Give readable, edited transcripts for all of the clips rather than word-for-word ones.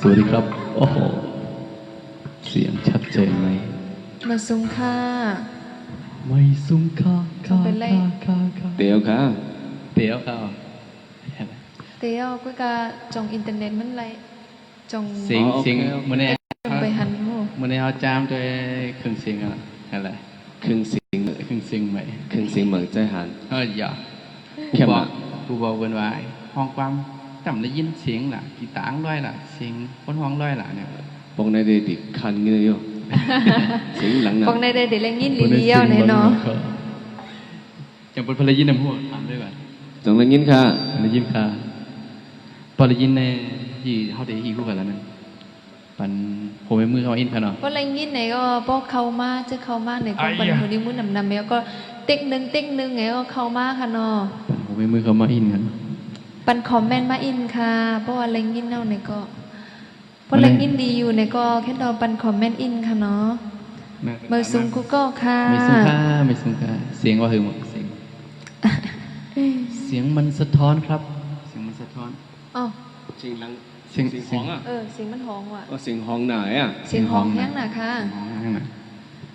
สวัสดีครับโอ้โหเสียงชัดเจนไหมมาซุงค่าไม่ซุงค่าค่าค่าเตี๋ยวค่ะเตี๋ยวค่ะเตียวก็กะจองอินเทอร์เน็ตมันไรจองเสียงเสียงมื่อนี้จองไปหันหูมื่อนี้เขาจามด้วยเครื่องเสียงอะไรเครื่องเสียงเครื่องเสียงใหม่เครื่องเสียงเหมือนใจหันอย่าแค่มาผู้บอกเว้นไว้ห้องความจำได้ยินเสียงล่ะกีตาร์ด้วยล่ะเสียงคนห้องด้วยล่ะเนี่ยปองในเด็กคันเงี้ยโยเสียงหลังนะปองในเด็กเล่นยินลีเดียวเนี่ยเนาะจังเป็นพลยินน้ำหัวถามด้วยกันจงได้ยินค่ะได้ยินค่ะพลยินในที่เขาได้ฮีคู่กันแล้วนั่นปันผมเป็นมือเขาอินค่ะเนาะพอเล่นยินไหนก็พอเข้ามาจะเข้ามาไหนก็ปันคนนี้มุ้นนำแล้วก็เต็กหนึ่งไงก็เข้ามาค่ะเนาะผมเป็นมือเขามาอินกันปันคอมเมนต์มาอินค่ะเพราะว่าเล่นยินเน่าไหนก็พอเล่นยินดีอยู่ไหนก็แค่เราปันคอมเมนต์อินค่ะเนาะเบอร์ซุงกูก็ค่ะไม่ซุงค่ะเสียงว่าคือหมดเสียงมันสะท้อนครับเสียงมันสะท้อนอ๋อเสียงหลังเสียงห้องอ่ะเสียงมันห้องว่ะเสียงห้องไหนอ่ะเสียงห้องแห้งน่ะค่ะ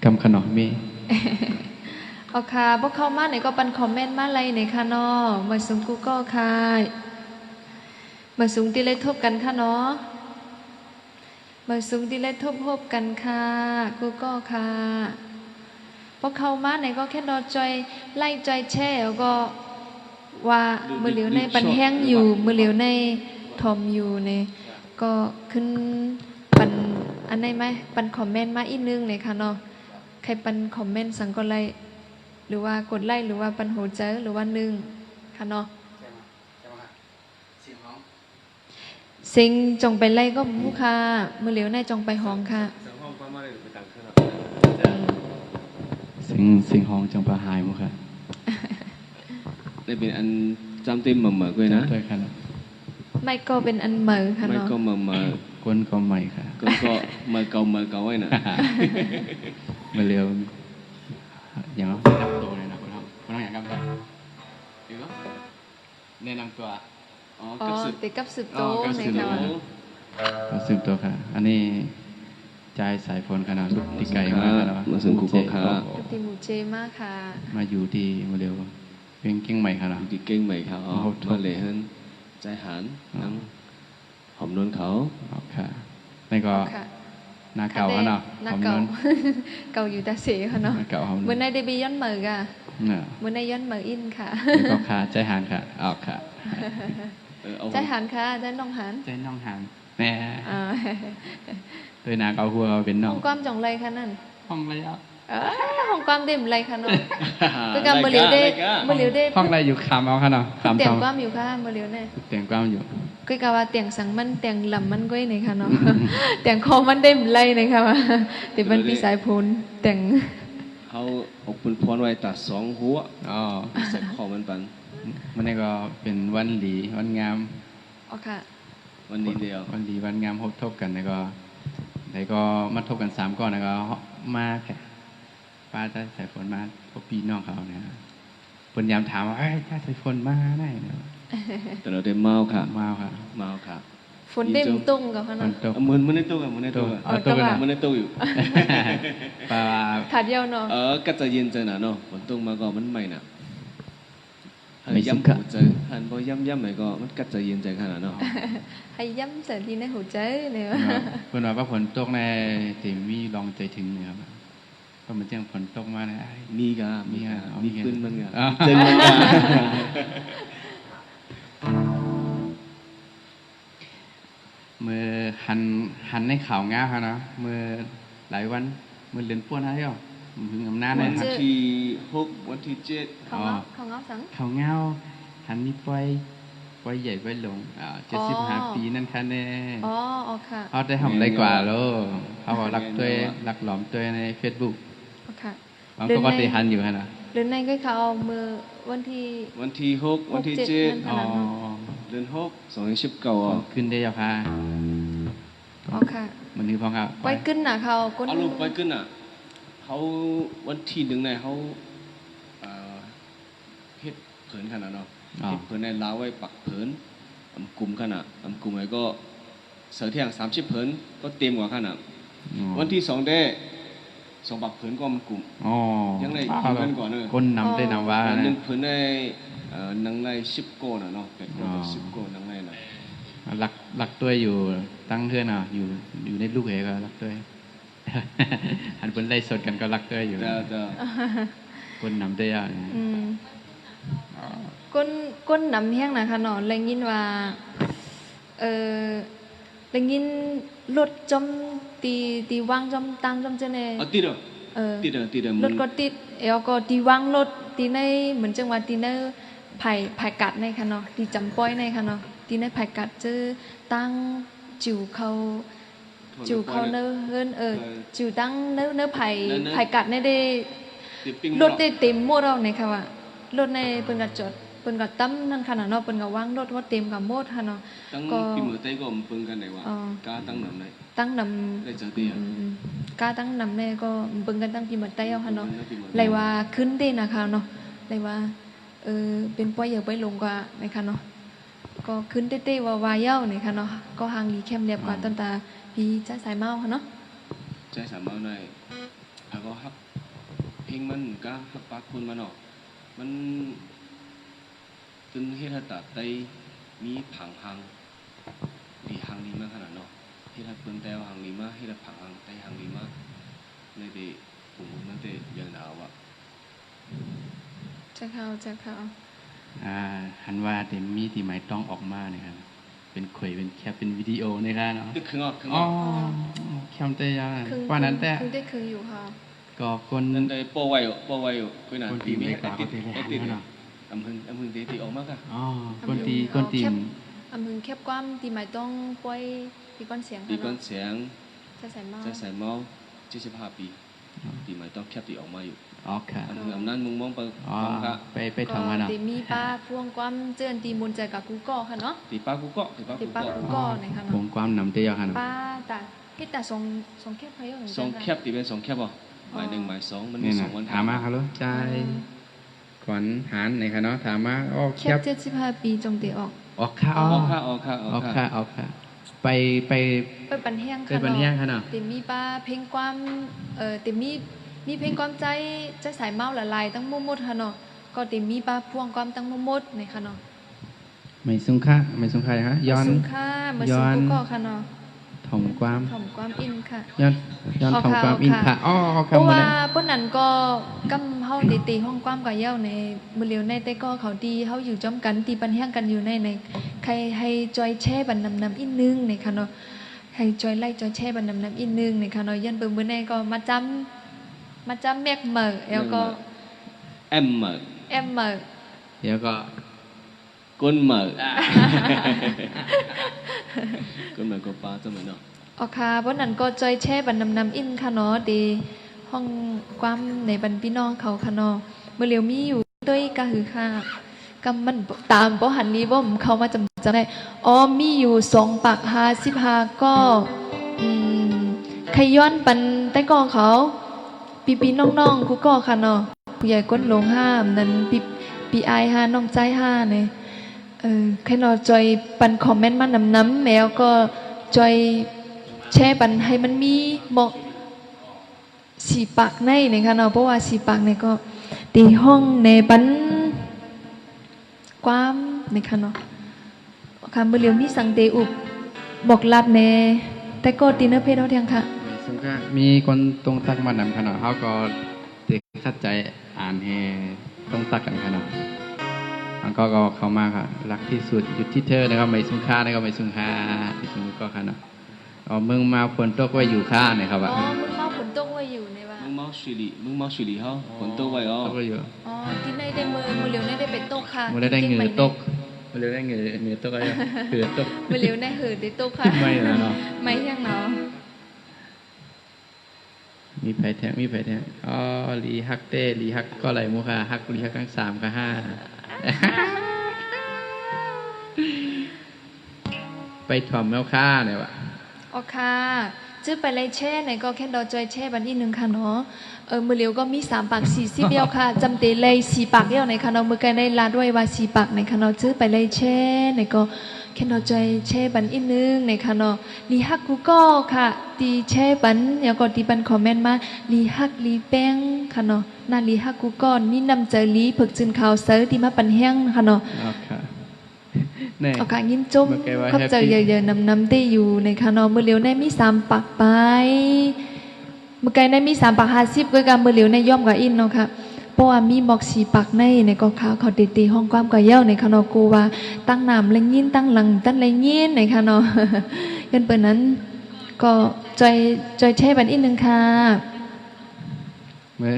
กำขนมมีเอาค่ะพวกเข้ามาไหนก็ปันคอมเมนต์มาอะไรไหนค่ะเนาะมาซุงกูก็ค่ะมาซุงที่เล่นทบกันค่ะเนาะมาซุงที่เล่นทบกันค่ะกูก็ค่ะพวกเข้ามาไหนก็แค่รอจอยไล่จอยแช่แล้วก็ว่ามือเหลียวในปันแห้งอยู่มือเหลียวในทอมอยู่เนี่ยก็ขึ้นปันอันไหนไหมปันคอมเมนต์มาอีกนึงเลยค่ะเนาะใครปันคอมเมนต์สั่งก็ไล่หรือว่ากดไล่หรือว่าปันโหเจอหรือว่านึงค่ะเนาะสิงจงไปไล่ก็มุค่ะมือเหลียวในจงไปห้องค่ะสิงห้องจังปะหายมั้งค่ะได้เป็นอันจำเต็มเหมือนๆด้วยนะไม่ก็เป็นอันเหมือค่ะเนาะไม่ก็เหมือนก้นก็ใหม่ค่ะก้นก็เหมือนเก่าไว้น่ะมาเร็วอย่างนั้นนับตัวเลยนะคนน้องอย่างกันไปเดี๋ยวแนะนำตัวติดกับสืบโตในค่ะกับสืบโตค่ะอันนี้ใจสายฝนขนาดลูกตีไก่มากแล้วมาถึงกูก็ค่ะตีหมูเจมากค่ะมาอยู่ที่มาเร็วเป็นเก่งใหม่ค่ะอยู่ที่เก่งใหม่ค่ะมาเลยฮันใจหันนั่งหอมนวลเขาค่ะนี่ก็นาเก่าเนาะนาเก่าเก่าอยู่แต่เสียค่ะเนาะเมื่อในเดบิย้อนเหมือค่ะเมื่อในย้อนเหมืออินค่ะก็ค่ะใจหันค่ะออกค่ะใจหันค่ะใจน้องหันใจน้องหันแน่โดยนาเก่าหัวเป็นน้องห้องความจงไรค่ะนั่นห้องอะไรอ่ะห้องความเด่มไรค่ะน้องคือการบริวเดห้องอะไรอยู่คำเอาค่ะเนาะเตียงความอยู่ค่ะบริวเนี่ยเตียงความอยู่ก็กะว่าเตียงสังมันเตียงลำมันก้อยไหนค่ะเนาะเตียงคอมันเด่มไรไหนค่ะว่าติมันปีสายพูนเตียงเขาออกเป็นพรไว้ตัด2หัวใส่คอมันปันมันนี่ก็เป็นวันหลีวันงามอ๋อค่ะวันนี้เดียววันหลีวันงามทบกันแล้วก็มาทบกัน3ก้อนแล้วก็มาแค่ป้าจะใส่ฝนมาพวกพี่น้องเขาเนี่ยปนยามถามว่าถ้าใส่ฝนมาได้แต่เราได้เมาค่ะเมาค่ะฝนเต็มตุ้งกับเขาเนาะมันในตู้กันมันในตู้อยู่ป้าขาดเยี่ยวเนาะก็จะเย็นใจหนาเนาะฝนตุ้งมาก็มันไม่หนาให้ย้ำหัวใจหันพอย่ำไหนก็มันก็จะเย็นใจขนาดเนาะให้ย้ำใส่ที่ในหัวใจเนี่ยเพื่อนว่าฝนตกในที่มีลองใจถึงเนี่ยครับก็มันจังฝนตกมาเนี่ยมีขึ้นมันกะเจนมันกะมือหันในข่าวง่าค่ะนะมือหลายวันมือเรียนป้วนอะไรอ่ะถึงอำนาจเลยวันที่6วันที่7ข่าวเงาสังข่าวเงาหันนี่ไปใหญ่ไปหลง75 ปีนั่นค่ะเนี่ยค่ะเขาได้ทำได้กว่าแล้วเขาบอกรักหลอมตัวใน Facebook ค่ะบางคนก็ตีหันอยู่ฮะนะเดือนในก็เขาเอามือวันที่6วันที่7เดือน6 2019ขึ้นได้ยาพาค่ะมันนี่พอครับไปขึ้นน่ะเขาเอาลูกไปขึ้นน่ะเขาวันที่1ในเขาเฮ็ดเผินขนาดเนาะเฮ็ดเผินในลาวไว้ปักเผินกลุ่มขนาดกลุ่มไว้ก็ เสือเที่ยง30ผืนก็เต็มกว่าขนาด อ๋อ วันที่2ได้2บักผืนก็มันกลุ่ม อ๋อ ยังไงกินกันก่อนเนอะ คนนำได้นำว่า หนึ่ นะ งผืนได้นังใน10โกนะเนาะ8โกกับ10โกนังในนะ รักตัวอยู่ตั้งเพื่อนอ่ะอยู่ในลูกเหก็รักตัว หันเพิ่นไล่สดกันก็รักตัวอยู่ แต่ คนนำได้อ่ะ อืมก้นนำเฮียงนะคะเนาะเลยยินว่าเลยยินรถจมตีวางจมตังจมเจเน เอาติดเหรอ ติดเหรอ รถก็ติดเอวก็ตีวางรถตีในเหมือนจังหวัดตีในไผ่กัดในค่ะเนาะตีจำป้อยในค่ะเนาะตีในไผ่กัดเจอตั้งจิ๋วเขาเนื้อเฮินจิ๋วตั้งเนื้อไผ่กัดในได้ ติดปิ้ง รถได้เต็มหมดแล้วในค่ะว่ารถในเปิ้นก็จอดเปิ้นก็ตั้มนั่นค่ะเนาะเปิ้นก็วางรถว่าเต็มกับหมดค่ะเนาะ ตั้ง ก็ ปีมือเต้ก็มันปึงกันไหนวะ อ๋อ กล้าตั้งหนำไหน ตั้งนำ ได้เจอเตี้ย กาตั้งนำเนี่ยก็เบิ่งกันตั้งปีหมดได้เอาค่ะเนาะ เบิ่งกันตั้งปีหมด เลยว่าขึ้นได้นะคะเนาะเลยว่าเป็นป้อยอย่าไปลงกว่านะคะเนาะก็ขึ้นเต้ๆว่าเย้าเนี่ยค่ะเนาะก็ห่างดีเข้มเรียบกว่าต้นตาพี่จ้าสายเมาค่ะเนาะ ใจสามเอาในแล้วก็ฮักเพลงมันก็ฮักปากคุณมันเนาะมันตึงเฮ็ดให้ตัดไตมีผังหังดีหังดีมากขนาดเนาะเฮ็ดให้เปิ้นแต่ว่าหังดีมากเฮ็ดให้ผังหังไตหังดีมากในเดปุ่มมันเตอย่างดาวอ่ะ จะเข้า หันว่าเต็มมีที่หมายต้องออกมาเนี่ยครับเป็นขวยเป็นแคปเป็นวิดีโอนะครับเนาะ ตึกคือ อ๋ อ อแคมเตยา ครึ่ง ว่านั้นแต่ ครึ่งได้ครึ่งอยู่ค่ะ ก็คน นั่นได้โปไว้อยู่คุยน่ะ คนตีไม่กล้า ติด ก็ตี ติด เนาะ อำพึงตีออกมากอ่ะ อ๋อคนตี อำมึงแคบความตีหมายต้องป้อยตีก้อนเสียง ตี ค่ะ ก้อน เนาะ เสียง จะใส่เมา ใจใส่เมา75ปีตีหมายต้องแคบตีออกมาอยู่ อ๋อค่ะ อำพึงอำนั้นมึงมองไป อ๋อ มองค่ะ ไปทำมาเนาะ ตีมีป้าพ่วงความเจือนตีมุนใจกับกูก่อค่ะเนาะ ตีป้ากูก็ตีป้า ตี กู ป้า ก็ กูก่อเนี่ยค่ะ ผ เนาะ มความนำเตยาค่ะเนาะ ป้าแต่คิดแต่สองแคบพายเหมือน ส กั อง น แคบตีเป็น2แคบบ่หมาย1หมาย2มันมี นี่นะ 2วัน ถามมาครับลูกใจขวัญหานไหนคะเนาะถามมาอ๋อ แค แค บบ 75 ปีจงตีออก ออกค่ะ อ อ๋อ อกค่ะ ออกค่ะไป ไปปันแห้ง ไป ค่ะ บันแห้งค่ะเนาะ ตีมีป้าเพลงความตีมีเพลงความใจสายเมาละลายตั้งมุมดค่ะเนาะก็ตีมีป้าพ่วงความตั้งมุมดเนี่ยค่ะเนาะ ไม่ซุ้งค่าฮะย้อน มาสูงค่ามา ย้ สู อง น กูก่อค่ะเนาะ ถ่อมความ ถ่อมความอินค่ะ ย้อนถ่อมความอินค่ะอ๋อ เพ คำ ราะ ว่า ว่าป้นนั้นก็กำเฮาตีห้องความกับเย้าในมือเลียวในแต่ก็เขาดีเฮาอยู่จ้อมกันตีปันแห้งกันอยู่ในใครให้จอยแช่บันนำอินนึงในค่ะเนาะให้จอยไล่จอยแช่บันนำอินนึงในค่ะเนาะยันเบิ่งมื้อในก็มาจำแมกเหมอแล้วก็ แอมเหมอ แอมเหมอ เดี๋ยวก็ ก้นเหมอก้นเหมอก็ป้าจะเหมือนเนาะ ออค่ะป้นนั้นก็จอยแช่บันนำอินค่ะเนาะดีห้องความในบรรพี่น้องเขาค่ะเนาะมื้อเลียวมีอยู่ด้วยก็คือค่ะกำมันตามบ่หันนี้บ่มเข้ามาจำได้อ๋อมีอยู่2 ปาก55ก็ใครย้อนปันใต้กองเขาปีน้องๆกูก็ค่ะเนาะผู้ใหญ่ก้นลงห้ามนั้นปีอายห้าน้องใจห้าเนี่ยใครเนาะจอยปันคอมเมนต์มานำแมวก็จอยแชร์ปันให้มันมีเหมาะ4 ปากในเนี่ยค่ะเนาะเพราะว่า4 ปากเนี่ยก็ตีห้องในปันความในค่ะเนาะคำเบลียวมีสังเตอุบบอกลัดเนแต่ก็ตีเนื้อเพศเท่าเทียงค่ะ ไม่ซุ้งค่ามีคนตรงตักมานำค่ะเนาะเขาก็เด็กทัดใจอ่านให้ตรงตักกันค่ะเนาะมันก็เข้ามาค่ะรักที่สุดอยู่ที่เธอนะครับไม่ซุ้งค่านะครับไม่ซุ้งค่าที่ซุ้งก็ค่ะเนาะอ๋อมึงมาฝนตกไว้อยู่ค่าเนี่ยครับ อ๋ ว่า อมึงเมาฝนตกไว้อยู่ในว่า มึงเมาสุริเฮาฝนตกไว้อ๋อ ตกไว้อยู่ อ๋อที่ในได้มือเหลียวในได้เป็นตกค่ะ มันได้เหงื่อตกมันได้เหงื่อตกอะไรเหงื่อตก มือเหลียวในหืดได้ตกค่ะ ไม่นะเนาะ ไม่เที่ยงเนาะ มีไผ่แทงอ๋อลีฮักเต้ลีฮักก็ไหลมุค่ะฮักลีฮักทั้ง3กับ5ไปถ่อมแมวค่าเนี่ยวะ อ๋อค่ะจื้อไปเลยแช่ไหนก็แค่ดอจอยแช่บันที่1ค่ะเนาะมือเหลียวก็มี3 ปาก40เดียวค่ะจำเตเลย4 ปากเดียวในค่ะเนาะมือไกลในลาด้วยว่า4 ปากในค่ะเนาะจื้อไปเลยแช่ไหนก็ แค่นอใจแช่บันอีกนึงในค่ะเนาะลีฮักกูก็ค่ะตีแช่บันแล้วก็ตีบันคอมเมนต์มาลีฮักลีแป้งค่ะเนาะนาลีฮักกูก็นี่นำเจอลีผึกจึนข่าวเซอร์ที่มาปันแห้งค่ะเนาะ อ๋อค่ะนี่ เอาค่ะยิ้มจุ้ม เมื่อกี้ว่า เขาเจอ happy เยอะๆนำได้อยู่ในค่ะเนาะมือเลียวในมี3 ปักไปเมื่อกี้ในมี3 ปัก50ก็การมือเลียวในย่อมกับอินเนาะค่ะเพราะว่ามีบอก4 ปักในก็ข่าวเขาตีห้องความก็เย้าในค่ะเนาะกูว่าตั้งน้ำแรงยินตั้งหลังตั้งแรงยินในค่ะเนาะ กันเปิดนั้นก็จอยแช่บันอีกนึงค่ะ เมื่อ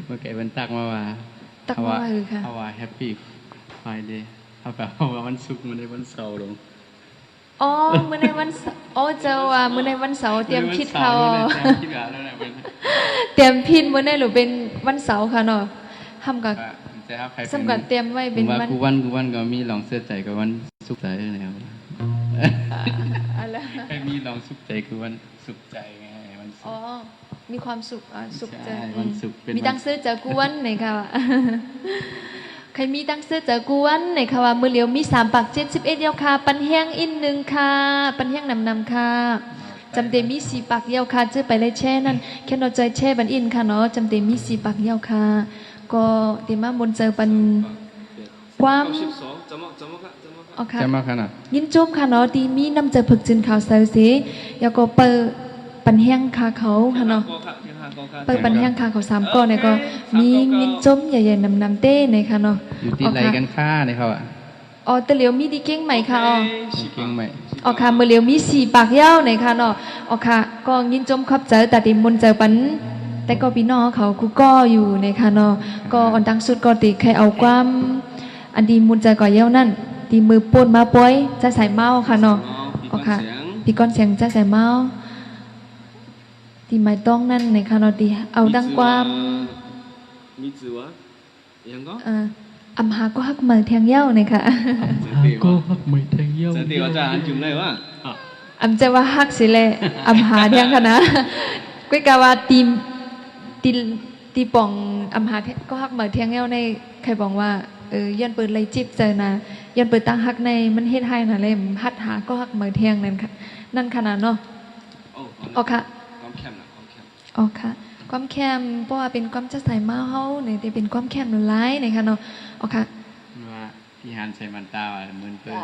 เมื่อกี้มันตักมาว่า ตักมาว่าคือค่ะ เอาว่าแฮปปี้ไฟเดย์เอาแบบเอาว่าวันศุกร์มันในวันเสาร์ลง อ๋อมื้อในวันเสาร์อ๋อเจ้าว่ามื้อในวันเสาร์เตรียมคิดเขา เตรียมคิดแล้วนะมัน เตรียมพินมื้อในหรือเป็นวันเสาร์ค่ะเนาะทำกับ จะเอาใคร สำกับเตรียมไว้เป็น ว่า วัน กูวันก็มีลองเสื้อใจกับวันสุขใจแล้ว อะไร ใครมีลองสุขใจคือวันสุขใจไงวันศุ อ๋อก ร์ มีความสุขสุขใจ ใช่วันศุกร์เป็น มีตั้งเสื้อเจอกวนไหนค่ะ ใครมีตั้งเสื้อเจอกวนไหนค่ะว่ามือเหลียวมี3 ปัก71เดียวค่ะปันแห้งอีกนึงค่ะปันแห้งนำค่ะจำเตมี4 ปักเดียวค่ะจื้อไปเลยแช่นั่นแค่นอใจแช่บันอินค่ะเนาะจำเตมี4 ปักเดียวค่ะก็เตมาบนเจอปันความ 92怎么看 อ๋อค่ะ จะมาขนาด ยินจุ๊บค่ะเนาะตีมีน้ำเจอผึกจินข่าวเซลซีแล้วก็เปิดปันแห้งคาเขาค่ะเนาะเปิดปันแห้งคาเขา3 ก้อนเนี่ยก็มียินจุ๊บใหญ่ๆนำเต้ในค่ะเนาะ อยู่ที่ไรกันค่าเนี่ยเขาอ่ะ อ๋อแต่เหลียวมีดีเก้งใหม่ค่ะอ๋อ เก่งไหม อ๋อค่ะมือเหลียวมี4 ปากยาวในค่ะเนาะอ๋อค่ะก็ยินจุ๊บขับเจอแต่ติมนเจอปันแต่ก็พี่น้องเขากูก็อยู่ในค่ะเนาะก็อันดังสุดก็ติใครเอาความอันดีมุนเจอก่อเย้านั่นตีมือป่นมาป่วยจะใส่เมาค่ะเนาะอ๋อค่ะพี่ก้อนเสียงจะใส่เมาตีไม้ต้องนั่นในค่ะเนาะตีเอาดังความ มีจือวะยังก็ อำหาก็ฮักเมือเทียงเย้าในค่ะ ก็ฮักไม่แทงเยี่ยว จะตีว่าจะอันจุ่มเลยวะ อำจะว่าฮักสิแลอำหาเทียงค่ะนะก้อยกะว่าตีป่องอำหาก็ฮักเมือเทียงเย้าในใครบอกว่ายันเปิดไรจิบเจอนะยันเปิดตั้งฮักในมันเฮ็ดให้นะเลยฮัดหาก็ฮักเมือเทียงนั่นค่ะนั่นขนาดเนาะอ๋อค่ะ ความแคมนะความแคม อ๋อค่ะความแคมเพราะว่าเป็นความจะใส่เมาเฮาเนี่ยแต่เป็นความแคมหลายๆนะคะเนาะอ๋อค่ะ ว่าพี่ฮันใส่มันตาอ่ะเหมือนเปิ้ล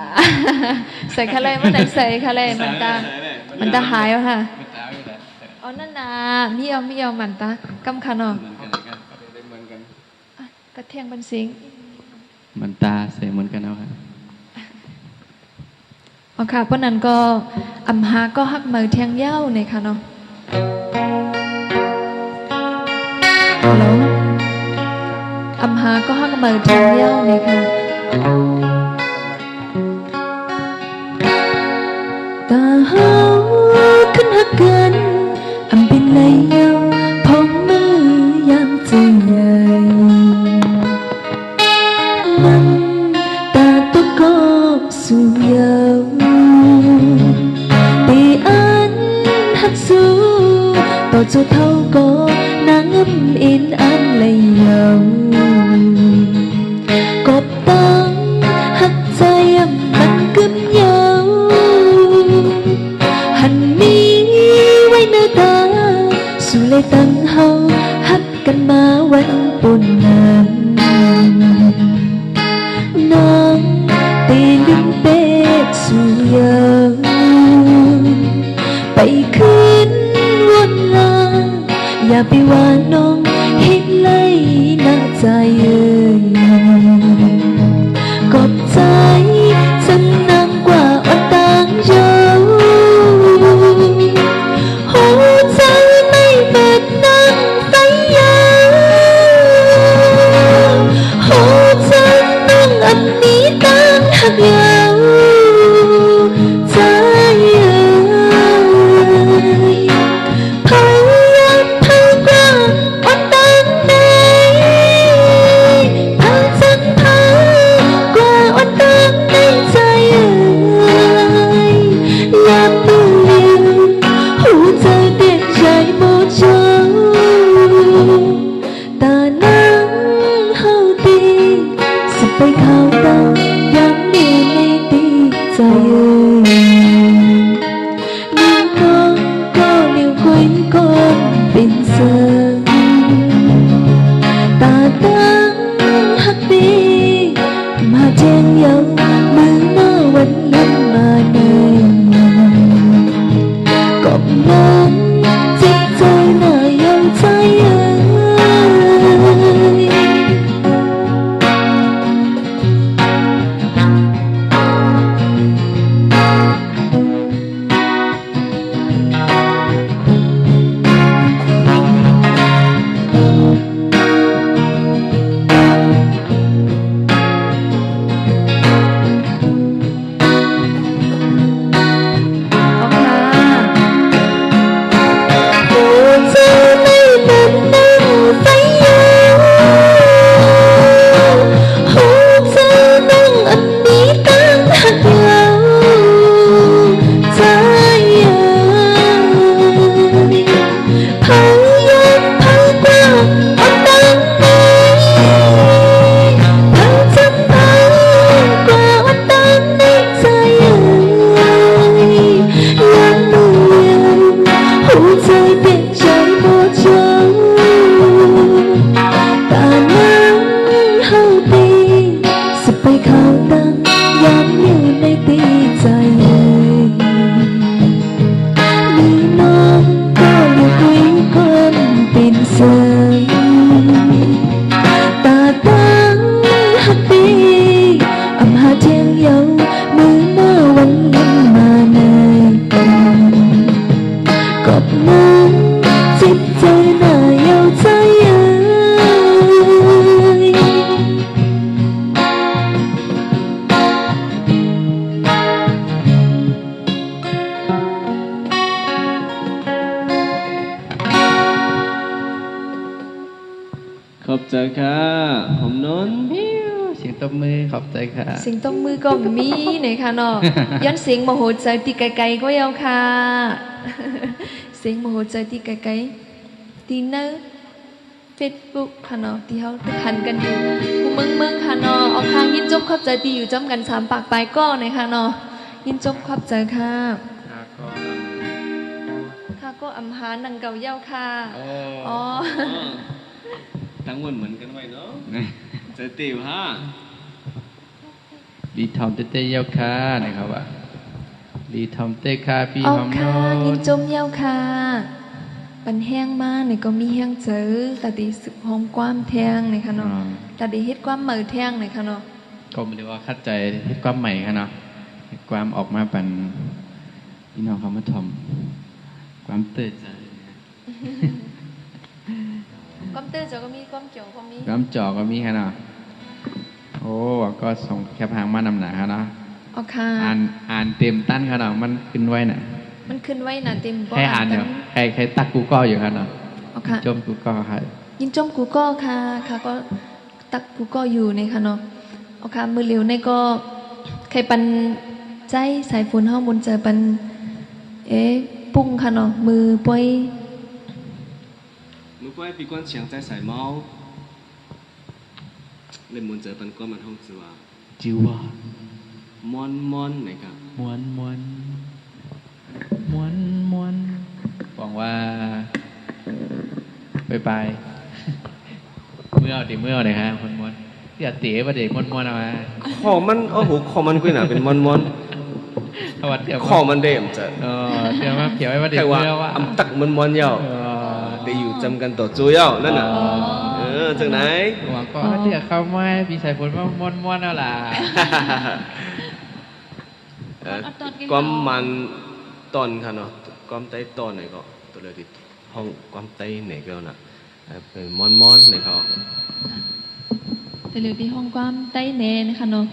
ใส่คะเลยมันไหนใส่คะเลยมันตาหายวะค่ะ มันตาอยู่แหละ อ๋อนั่นน่ะมีเอามันตากำคันเนาะ เหมือนกันกันได้เหมือนกัน อ่ะกระเทียงบันสิง มันตาใส่เหมือนกันแล้วครับ อ๋อค่ะเพราะนั้นก็อำหาก็ฮักเมือเทียงเย้าเนี่ยค่ะเนาะฮัลโหลอำหาก็ฮักเมือเทียงเย้าเนี่ยค่ะตาเฮาขึ้นฮักกันอำเป็นไรเย้าพองมือยามจึงใหญ่มันตาตุกก็สู่เย้าปีอันฮักสู้ต่อเจ้าเท่าก็นางงำอินอันเลยเย้ากบตั้งฮักใจมันกึมเย้าหันมีไว้ในตาสู่เลยตั้งเฮาฮักกันมาวันปนนั้นน้องตีลืมเป็ดสู่เย้าไปคืนวนลาอย่าไปว่าน้องเห็นเลยนั่งใจกดใจจำนางกว่าอ่อนต่างเย้าหัวใจไม่เป็นนางไฟยาหัวใจน้องอันนี้ต่างหักเย้าใจพยายามพยากรณ์อ่อน ใจค่ะผมนนท์ เสียงตบมือขอบใจค่ะ เสียงตบมือก็มีนะคะเนาะย้อนเสียงมโหใจตีไกลๆก็ยาวค่ะ เสียงมโหใจตีไกลๆตีเนอเฟซบุ๊กค่ะเนาะที่เขาทันกันอยู่กูเมืองค่ะเนาะเอาคางยินจบขอบใจตีอยู่จำกัน3 ปากปลายก้อนะคะเนาะยินจบขอบใจค่ะค่ะก็อำหานังเก่าเย้าค่ะอ๋อ ทั้งวันเหมือนกันไว้เนาะใจติวฮะ ดีทอมเต้เย้าค่ะนะครับว่าดีทอมเต้ค่ะพี่ เอา หอมโน ค่ะยิน น จมเย้าค่ะปันแห้งมากเนี่ยก็มีแห้งเจอแต่ดีสึกหอมความแทงนะคะเนาะแต่ดีเฮ็ดความเหมือแทงนะคะเนาะ ก็ไม่ได้ว่าคัดใจเฮ็ดความใหม่ค่ะเนาะเฮ็ดความออกมาเป็นพี่น้องเขามาทอมความเติร์ดใจ ความตื้อจะก็มีความเกี่ยวความมี ความจ่อก็มีค่ะเนาะโอ้ก็ส่งแคปหางมานำหนาค่ะเนาะ เอาค่ะ อ่านเต็มตั้นค่ะเนาะมันขึ้นไว้น่ะ มันขึ้นไว้น่ะเต็ม ใครอ่านเดี๋ยวใครตักกูก็อยู่ค่ะเนาะ เอาค่ะ จมกูก็ค่ะ ยินจมกูก็ค่ะค่ะก็ตักกูก็อยู่ในค่ะเนาะเอาค่ะมือเหลียวในก็ใครปันใจสายฝนเฮาบนเจอปันปุ้งค่ะเนาะมือป่วย มือป้ายปีก้อนเฉียงใจใส่เมาในมวลเจอปันก้อนมันห้องจือว่า จิวว่าม อนไหนครับ ม้วนหวังว่าไปเมื่อเอาเลยครับคนม้วนอย่าเต๋ประเด็กม้วนเอามา คอมันโอ้โหคอมันกุยหนาเป็นมอน เอาวัดเดี๋ยว คอมันเด่มจะ เดี๋ยวมาเขียวไว้ประเด็ ใค ก รว่า เมื่อว่า อำตักมันเยาได้อยู่จำกันต่อจุยเยานั่นน่ะจากไหน หวังก็เดี๋ยวเข้ามาพี่สายฝนว่าม้วนเอาล่ะ ความมันตอนค่ะเนาะความไตตอนไหนก็ตัวเลยดิห้องความไตไหนก็น่ะเป็นมอนไหนเขา แต่เหลียวที่ห้องความใต้แน่นะคะเนาะ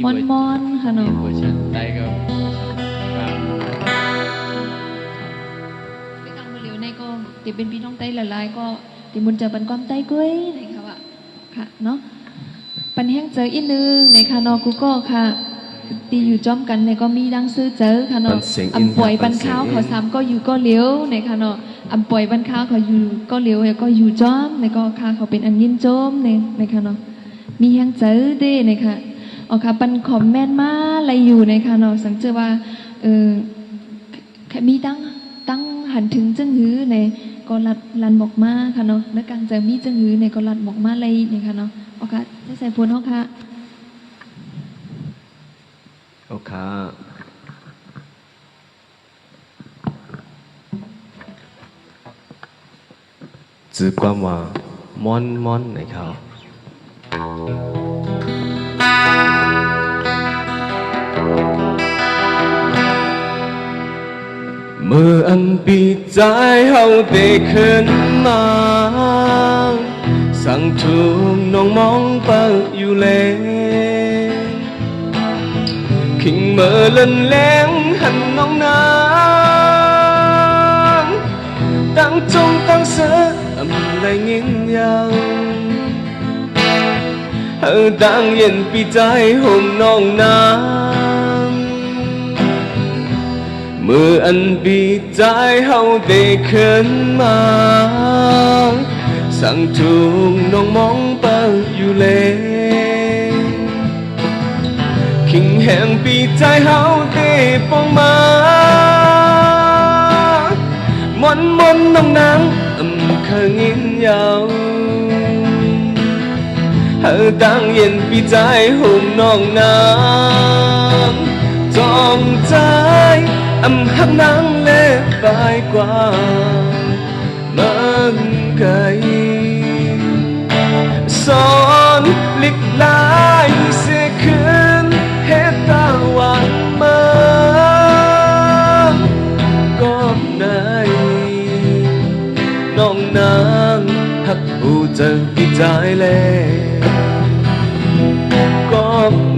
มัน มอนค่ะเนาะ เวอร์ชันไต้ก็ ด้วยการมือเหลียวในก็ติเป็นพี่น้องใต้หลายๆก็ติบุญเจอปันความใต้กุ้ยนะคะว่าค่ะเนาะปันแห้งเจออีกนึงในค่ะเนาะกูก็ค่ะตีอยู่จ้อมกันในก็มีดังซื้อเจอค่ะเนาะอำป่วยปันข้าวเขาซ้ำก็อยู่ก็เลี้ยวในค่ะเนาะอำป่วยปันข้าวเขาอยู่ก็เลี้ยวก็อยู่จ้อมในก็ค่ะเขาเป็นอันยินโจมในค่ะเนาะมีแห้งเจอเด้ในค่ะอ๋อค่ะปันคอมเมนต์มาอะไรอยู่ในค่ะเนาะสังเจอว่ามีตั้งหันถึงจึงหือในก็ลันบอกมาค่ะเนาะแล้วการจะมีจึงหือในก็ลันบอกมาอะไรในค่ะเนาะอ๋อค่ะได้ใส่พลเนาะค่ะ โอเคจือความว่ามอนไหนเขาเมื่ออันปีใจเฮาได้ขึ้นมาสั่งถูกน้องมองเปิดอยู่เลยขิงเมื่อเล่นแรงหันน้องนางตั้งจงตั้งเสือได้ยินยังดังเย็นปีใจห่มน้องนางเมื่ออันปีใจเฮาได้ขึ้นมาสั่งถูกน้องมองเปิดอยู่เลยขิงแห่งปีใจเฮาได้ปองมามอนน้องนางเคยยินยาวดังเย็นปีใจห่มน้องนางจองใจหักนางเล็บปลายกว่ามันไกลสอนลิกลายเสียคืนเฮ็ดตาหวานมาก็ได้น้องนางหักผู้เจอพี่ใจแล้วก็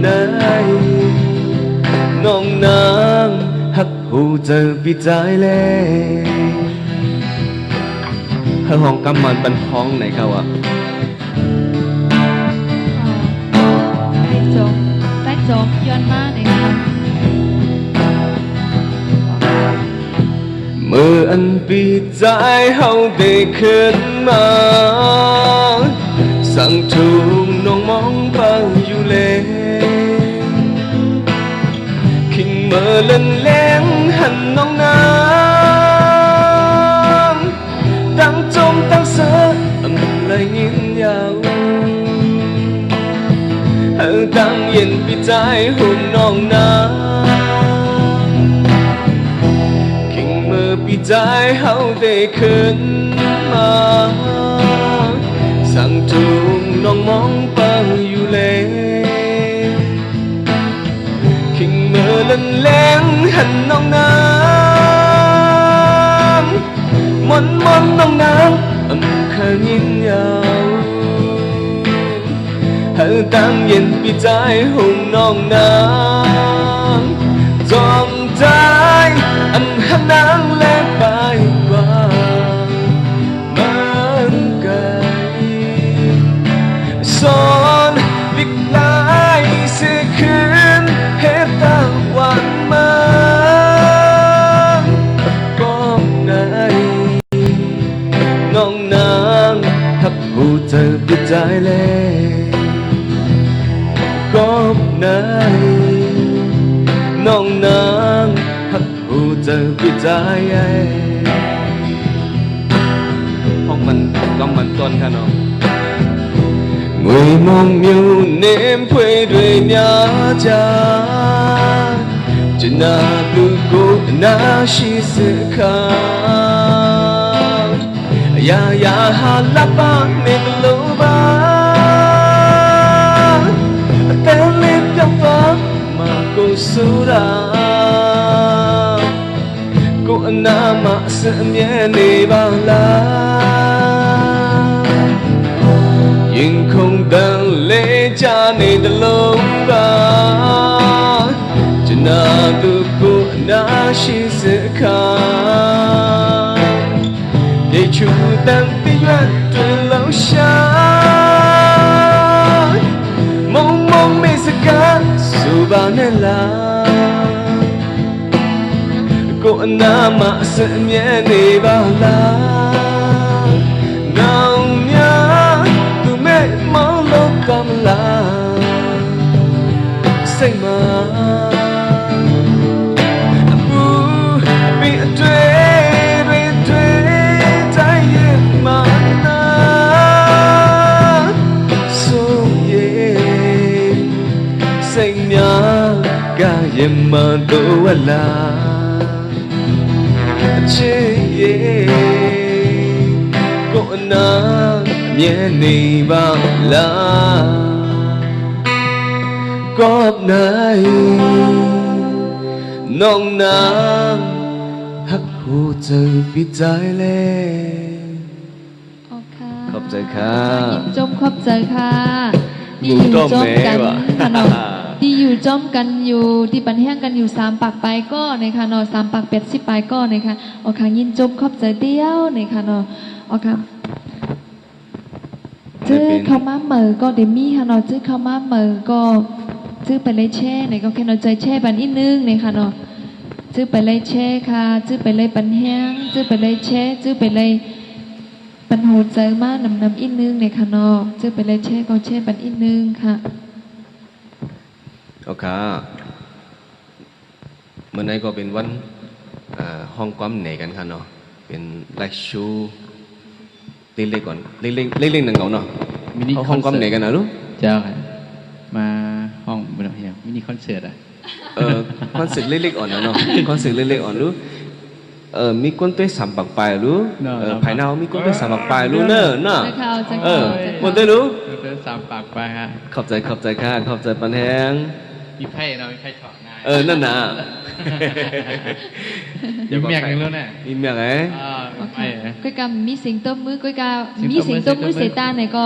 ได้น้องนางหักหูเจอพี่ใจเลยห้องกำมันเป็นห้องไหนเขาอะ จงได้จงย้อนมาในค่ะ มืออันปีใจเฮาได้ขึ้นมาสั่งถูกน้องมองไปอยู่เลยคิงเมื่อเล่นแรงหันน้องนางตั้งจมตั้งเสืออำเลยยินยาวเฮาตั้งเย็นปีใจหุ่นน้องนางปีใจเฮาได้ขึ้นมาสั่งถูกน้องมองไปอยู่เลยคิงเมื่อเล่นแรงหันน้องนางมนน้องนางอำเคยยินยาวเฮาตั้งเย็นปีใจหุ่นน้องนางจอมใจอันหันนางเล่นไปกว่ามันไกลสอนวิกลายเสียคืนเหตุตะวันมาก็ไหนน้องนางทักหูเจอปิดใจเลยก็ไหนน้องนางทักหูเจอปิดใจห้องมันก็มันต้นค่ะน้องงวยมองมิวเนมเพยด้วยเนียจาจะนาดูกูนาชิสึคายายาฮาลาบางเมกโลบาแต่เล็บยังฟ้ามากูสุรากูนามาเสียเมียในบางลายังคงเดินเล่จาในตะลงบาจะนาดูกูนาชิสึคาได้ชูตั้งปีวันตัวเราชามองไม่สักการสุบานเนลากูนามาเสียเมียในบางลาKamla say ma abu bi tue tai ye ma na so ye say nya ga ye ma do la che ye ko naမြဲနေပါလားก็ไหนน้องนางฮักหูเจอปิดใจเลยขอบใจค่ะยินจมขอบใจค่ะ ที่อยู่จอมกันค่ะเนาะที่อยู่จอมกันอยู่ที่ปันแห้งกันอยู่3ปากไปก็ในค่ะเนาะ3ปากเป็ด10ปลายก็ในค่ะโอเคยินจมขอบใจเดียวในค่ะเนาะโอเคชื่อเขามาเหมอก็เดมี่ค่ะเนาะชื่อเขามาเหมอก็ชื่อไปเลยแช่ในก็แค่เนาะใจแช่ปันอีกนึงในค่ะเนาะชื่อไปเลยแช่ค่ะชื่อไปเลยปันแห้งชื่อไปเลยแช่ชื่อไปเลยปันโหดใจมากนำอีกนึงในค่ะเนาะชื่อไปเลยแช่ก็แช่ปันอีกนึงค่ะโอเคเมื่อไหร่ก็เป็นวันห้องความเหนื่อยกันค่ะเนาะเป็นไลฟ์โชว์เล่นๆก่อนเล่นๆหนังเก่าเนาะห้องความเหนื่อยกันนะลูกเจ้าค่ะมาห้องบนเฮียมินิคอนเสิร์ตคอนเสิร์ตเล็กๆอ่อนเนาะคอนเสิร์ตเล็กๆอ่อนรู้มีคนเต้สามปักปลายรู้ภายนอกมีคนเต้สามปักปลายรู้เนอะคนเต้รู้เต้สามปักปลายฮะขอบใจค่ะขอบใจปันแหงมีไพ่เรามีไพ่ถอดนายนั่นน่ะมีเมียกันแล้วเนี่ยมีเมียไงก้อยกามีเสียงต้มมือก้อยกามีเสียงต้มมือเสตาไหนก็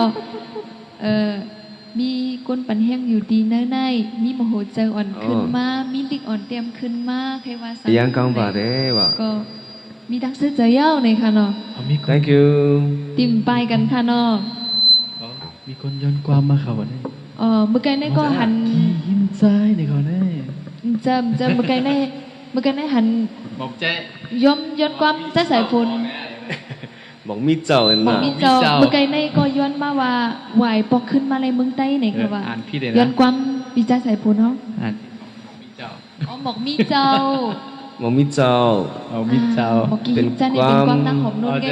มีก้นปันแห้งอยู่ดีเนื้อในมีมโหเจออ่อนขึ้นมามีลิกอ่อนเตรียมขึ้นมาใครว่ายังกังบาเด้วะก็มีดังเสือเจียวในค่ะเนาะ thank you ติ่มไปกันค่ะเนาะมีคนย้อนความมาเขาเนี่ย มื่อกี้นี่ก็หัน หินใจนี่ก่อนเด้ จะเมื่อกี้นี่หัน บอกใจ ย้อนความใจสายฝน บอกมีเจ้าเห็น บอก น่ะ มีเจ้าเมื่อกี้นี่ก็ย้อนมาว่าไหวปอกขึ้นมาในเมืองใต้นี่ค่ะว่า อ่านพี่เลย ย้อน นะ ความปีใจสายฝนเนาะ อ่านมีเจ้า บอกมีเจ้า บอกมีเจ้า เอามีเจ้า บอกกี่ใจในเป็นความนั่งหอมนุ่นแก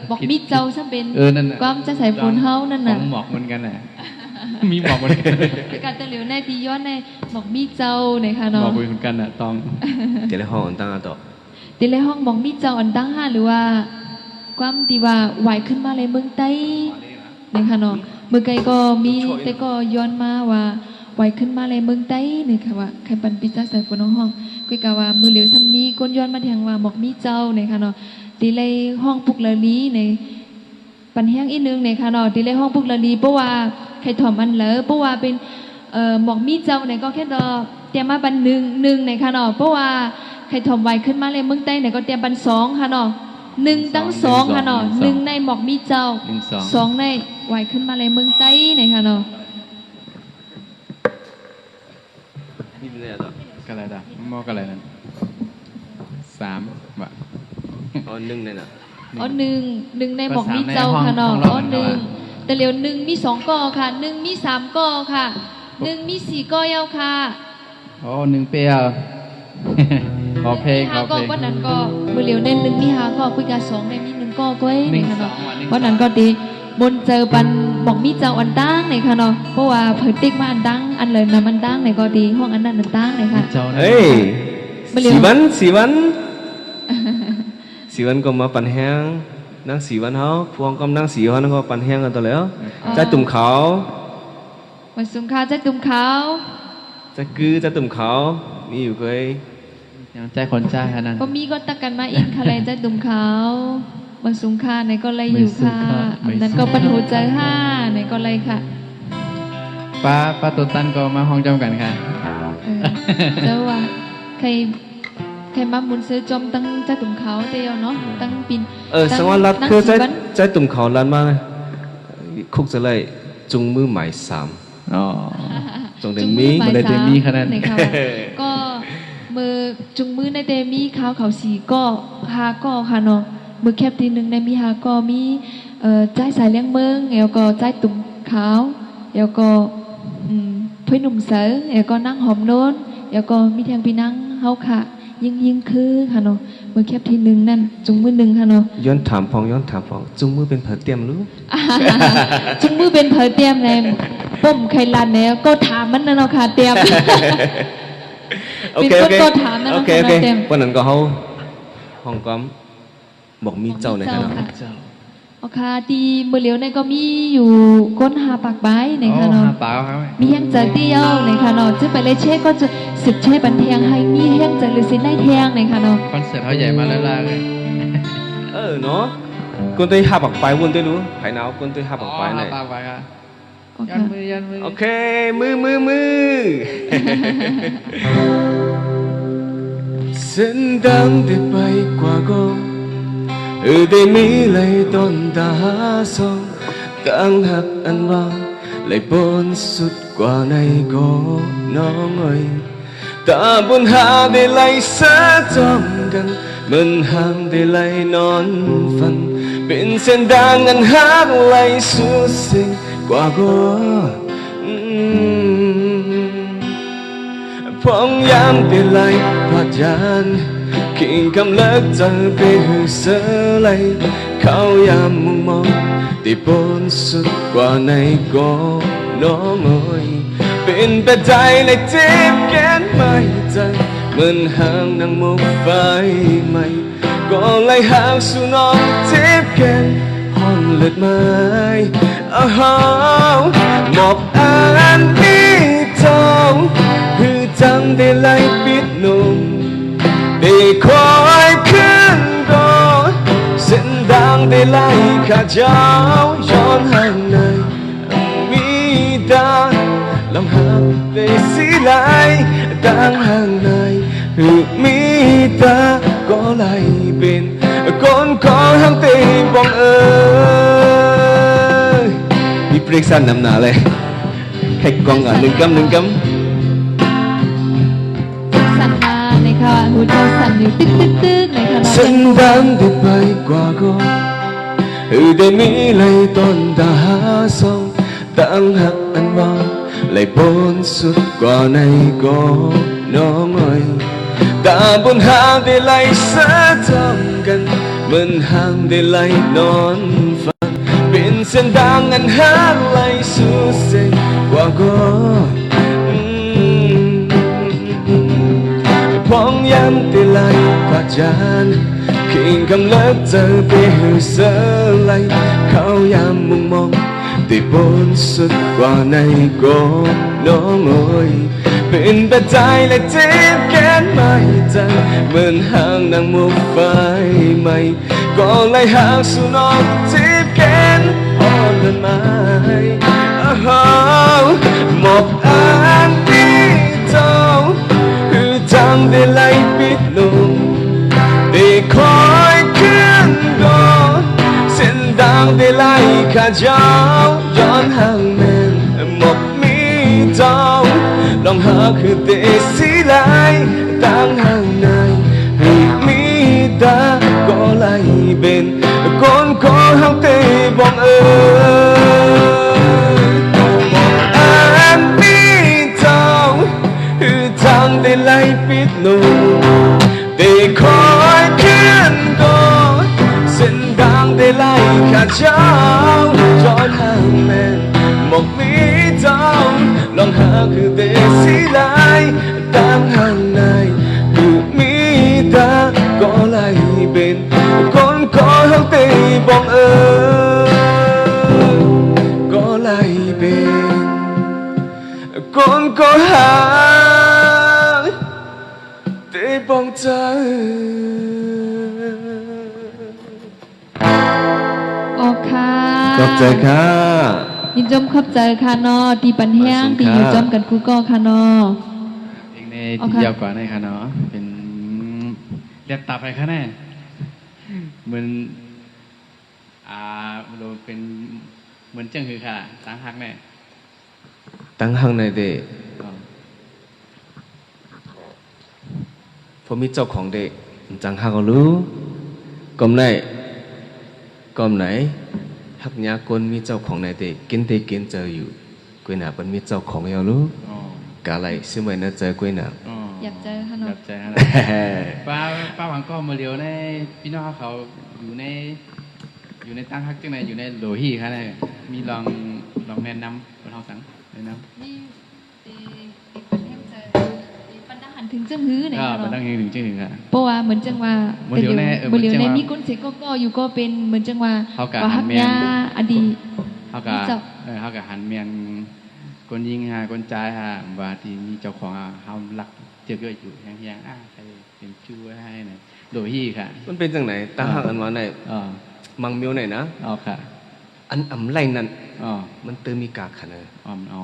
บอกมีเจ้าซะเป็น นั่นน่ะ ความใจสายฝนเฮานั่นน่ะ ของหมอกเหมือนกันแหละ มีหมอกเหมือนกัน เป็นการตะเหลียวในที่ย้อนในบอกมีเจ้าเนี่ยค่ะ หมอ เนาะ กเหมือนกันอ่ะตอง เดี๋ยวห้องตั้งต่อ ตีเลยห้องบอกมีเจ้าอันตั้งห้าหรือว่าความตีว่าไหวขึ้นมาเลยเมืองใต้เนี่ยค่ะเนาะเมื่อไกลก็มีแต่ก็ย้อนมาว่าไหวขึ้นมาเลยเมืองใต้เนี่ยค่ะว่าใครปันปิจาใส่ฝนห้องคุยกับว่ามือเหลียวทำมีก้นย้อนมาแทงว่าบอกมีเจ้าเนี่ยค่ะเนาะตีเลยห้องปุกละลีในปันแห้งอีนึงเนี่ยค่ะเนาะตีเลยห้องปุกละลีเพราะว่าใครถ่อมอันเหลอเพราะว่าเป็นบอกมีเจ้าเนี่ยก็แค่ดอเตรียมมาบันหนึ่งเนี่ยค่ะเนาะเพราะว่าใครถ่อมไหวขึ้นมาเลยเมืองใต้เนี่ยก็เตรียมบันสองค่ะเนาะหนึ่งตั้งสองค่ะเนาะหนึ่งในหมอกมีเจ้าสองในไหวขึ้นมาเลยเมืองใต้เนี่ยค่ะเนาะ นี่เป็นอะไรต่อ กันอะไรด่ะหมอกอะไรนั่น3 บาท อ๋อหนึ่งเลยน่ะ อ๋อหนึ่งในหมอกมีเจ้าค่ะเนาะอ๋อหนึ่งแต่เหลียวหนึ่งมี2ก้อค่ะหนึ่งมี3ก้อค่ะหนึ่งมี4ก้อเย้าค่ะ อ๋อ1 เปียวขอเพลงขอเพลง วันนั้นก็มือเหลียวเน้นหนึ่งมี5ก้อคุยกัน2ในมี1ก้อก้อย หนึ่ เนี่ย ง ค่ะเนาะ สองวันหนึ่ง วันนั้นก็ดีบนเจอปันบอกมีเจ้าอันตั้งเนี่ยค่ะเนาะเพราะว่าเพิ่นติ๊กมาอันตั้งอันเลยนำอันตั้งเนี่ยก็ดีห้องอันนั้นอันตั้งเนี่ยค่ะ เจ้านะ เฮ้ย ไม่เร็ว สีวันสีวันก็มาปั่นแห้งนั่งสีวันเขาพวงก็นั่งสีวันก็ปั่นแห้งกันตัวแล้วใจตุ่มเขา วันสงครามใจตุ่มขาว จะกือจะตุ่มเขามีอยู่เคย ยังใจคนใจขนาดนั้น ก็มีก็ตักกันมาอินค่ะแลใจตุ่มขาววันสงครามเนี่ยก็เลยอยู่ค่ะ ไม่สุขะ นั้นก็ปันหัวใจ5เนี่ยก็เลยค่ะ ป้าตัวตันก็มาห้องจำกันค่ะ เจ้าว่าใครมาหมุนซื้อจอมตั้งใจตุ่มขาวเตียวเนาะตั้งปิน สังวรรัฐคือใจ นั่ง ใจตุ่มเขาล้านมากคุกจะเลยจุงมือหมาย3 อ๋อ จงเด จุง มี มือหมาย บ่ได้เต็มมีขนาด ในค่ะก็มือจุงมือในเตมีขาวเขาสีก็5ก็ค่ะเนาะมือแคบทีหนึ่งในมี5ก็มีใจสายเลี้ยงเมืองแล้วก็ใจตุ่มขาวแล้วก็ถ้วยหนุ่มเสือแล้วก็นั่งหอมโน้นแล้วก็มีแทงพี่นั่งเฮาค่ะยิ่งคือค่ะเนาะมือแคบทีหนึ่งนั่นจุงมือหนึ่งค่ะเนาะ ย้อนถามพองจุงมือเป็นเผอเตรียมรู้ จุงมือเป็นเผยเตรียมเลยปุ่มไข่ลันเนี่ยก็ถามมันนะเนาะค่ะเตรียม โอเค เป็นคนก็ถามนะ โอเค น้องเต็ม วันนั้นก็เขาห้องก้อมบอกมีเจ้าในขณะ เจ้า โอเคดีมือเหลียวเนี่ยก็มีอยู่ก้นหาปากใบใน อ๋อ ค่ะเนาะ หาเปล่าครับ มีแห้งเจอเตี้ยวในค่ะเนาะซึ่งไปเลยเช่ก็จะสืบเช่บันเทียงให้มีแห้งเจอหรือสินได้เทียงในค่ะเนาะ คอนเสิร์ตเขาใหญ่มาแล้วล่ะเลย เนาะคนตัวห้าปักไปวนตัวรู้ไผ่หนาวคนตัวห้าปักไปไหน หาเปล่าไปครับ โอเค ยันมือ โอเคมือ เส้นดังได้ไปกว่าก็ได้มีเลยต้นตาสองกังหักอันว่าเลยบนสุดกว่าในก็น้องเอ้ยตาบนหาได้เลยเสะจอมกันเหมือนห่างได้เลยนอนฝันเป็นเส้นดังอันหักเลยสุดสิ่งกว่าก็พองยามได้เลยพัดยันคิงคำเลิกจะไปหือเสลยเขายามมุงมองได้บนสุดกว่าในก็น้องเอ้ยเป็นปัจจัยในเจ็บแค้นไม่ใจเหมือนห่างนางมุกไฟใหม่ก็เลยห่างสู่น้องเจ็บแค้นห้องเลือดไม้หมอบอ่านนี้ทองคือจังได้ไล่ปิดนุ่มได้คอยขึ้นก่อนเส้นดังได้ไล่ข้าเจ้าย้อนห่างในมีดาลำหักได้สิไหลดังห่างในมีตาก็ไหลเป็นคนขอห้างตีบองมีเปรียกสั้นนำหนาเลย ใครกองอ่ะหนึ่งกำ สั่นมาในค่ะหูเจ้าสั่นอยู่ตึกในค่ะน้อง Sân đám đi bay qua go để mỹ lấy tôn ta há sông đang hạt ăn vào lại bốn suốt qua này có nó ngồi ta buồn hàng để lại sẽ thầm gần mình hàng để lại non phẳng bên sân đang ăn hát lại suốt dây qua go phong yam tê lại qua chan khi cầm lớp giờ tê hư sơ lại khao yam mong mong tê bốn suốt qua này có nó ngồi bên bên trái lại tiếp kén mai chân bên hàng đang một vai mày còn lại hàng su non tiếp kén hòn lần mai một anh đi đâu chẳng để lại biết lùng để khóiขึ้นđó xin đang để lại cả cháuย้อน hàng men một mi tao lòng hạคือđể xí lại đang hàng này mi ta có lại bên con có hàng tê bóng anh mi tao chẳng để lại biết lùng để khóiขึ้นđó xin đang để lại cả cháuย้อน hàng men một mi tao lòng hạคือđể xí lại đang hàng này mi ta có lại bên con có hàng tê bóng có lại bên con có hàng tê bóng trời โอค่ะ ขอบใจค่ะ ยินจมขอบใจค่ะนอตีปันแห้งตีอยู่จอมกันกูก็ค่ะนอ เพลงในที่ยาวกว่านี่ค่ะเนาะเป็นเรียบตับไปค่ะแน่เหมือนเราเป็นเหมือนจังคือค่ะตั้งฮักแน่ ตั้งห้างในเด็กผมมีเจ้าของเด็กจังห้างก็รู้กลมไหนฮักยากลมีเจ้าของในเด็กกินเตกินเจออยู่กุยหนาเป็นมีเจ้าของเอารู้กาไรซื้อมาน่าเจอกุยหนา อยากเจอค่ะนอ อยากเจอค่ะป้าหวังก็มาเรียวในพี่น้องเขาอยู่ในตั้งฮักจังไหนอยู่ในโหลฮี่ค่ะเนี่ยมีลองแนะนำบนห้องสังแนะนำ นี่ตีปันแห้งเจอตีปันดังหันถึงเจ้าหื้อไหนค่ะ มัน น ตั้ อง ถึงจังค่ะ เพราะว่าเหมือนจังว่า เหมือนเดี๋ยวแน่ เหมือนเดี๋ยว เหมื ใน อนจังว่า มีก้นเสียก็อยู่ก็เป็นเหมือนจังว่า เขากับ ว่าฮัก หันเมียน ยาอดีต เขากับหันเมียนคนยิงหาคนจ่ายหาว่าที่มีเจ้าของเขาหลักเจอเยอะอยู่แห้งๆใครเป็นชื่อให้หน่อยโดยฮี่ค่ะ มันเป็นจังไหนตั้งห้างอันว่าไหน อ๋อ มังมิวไหนนะ อ๋อค่ะ อันไรนั่น อ๋อ มันเติมมีกาขันเลย อ๋อ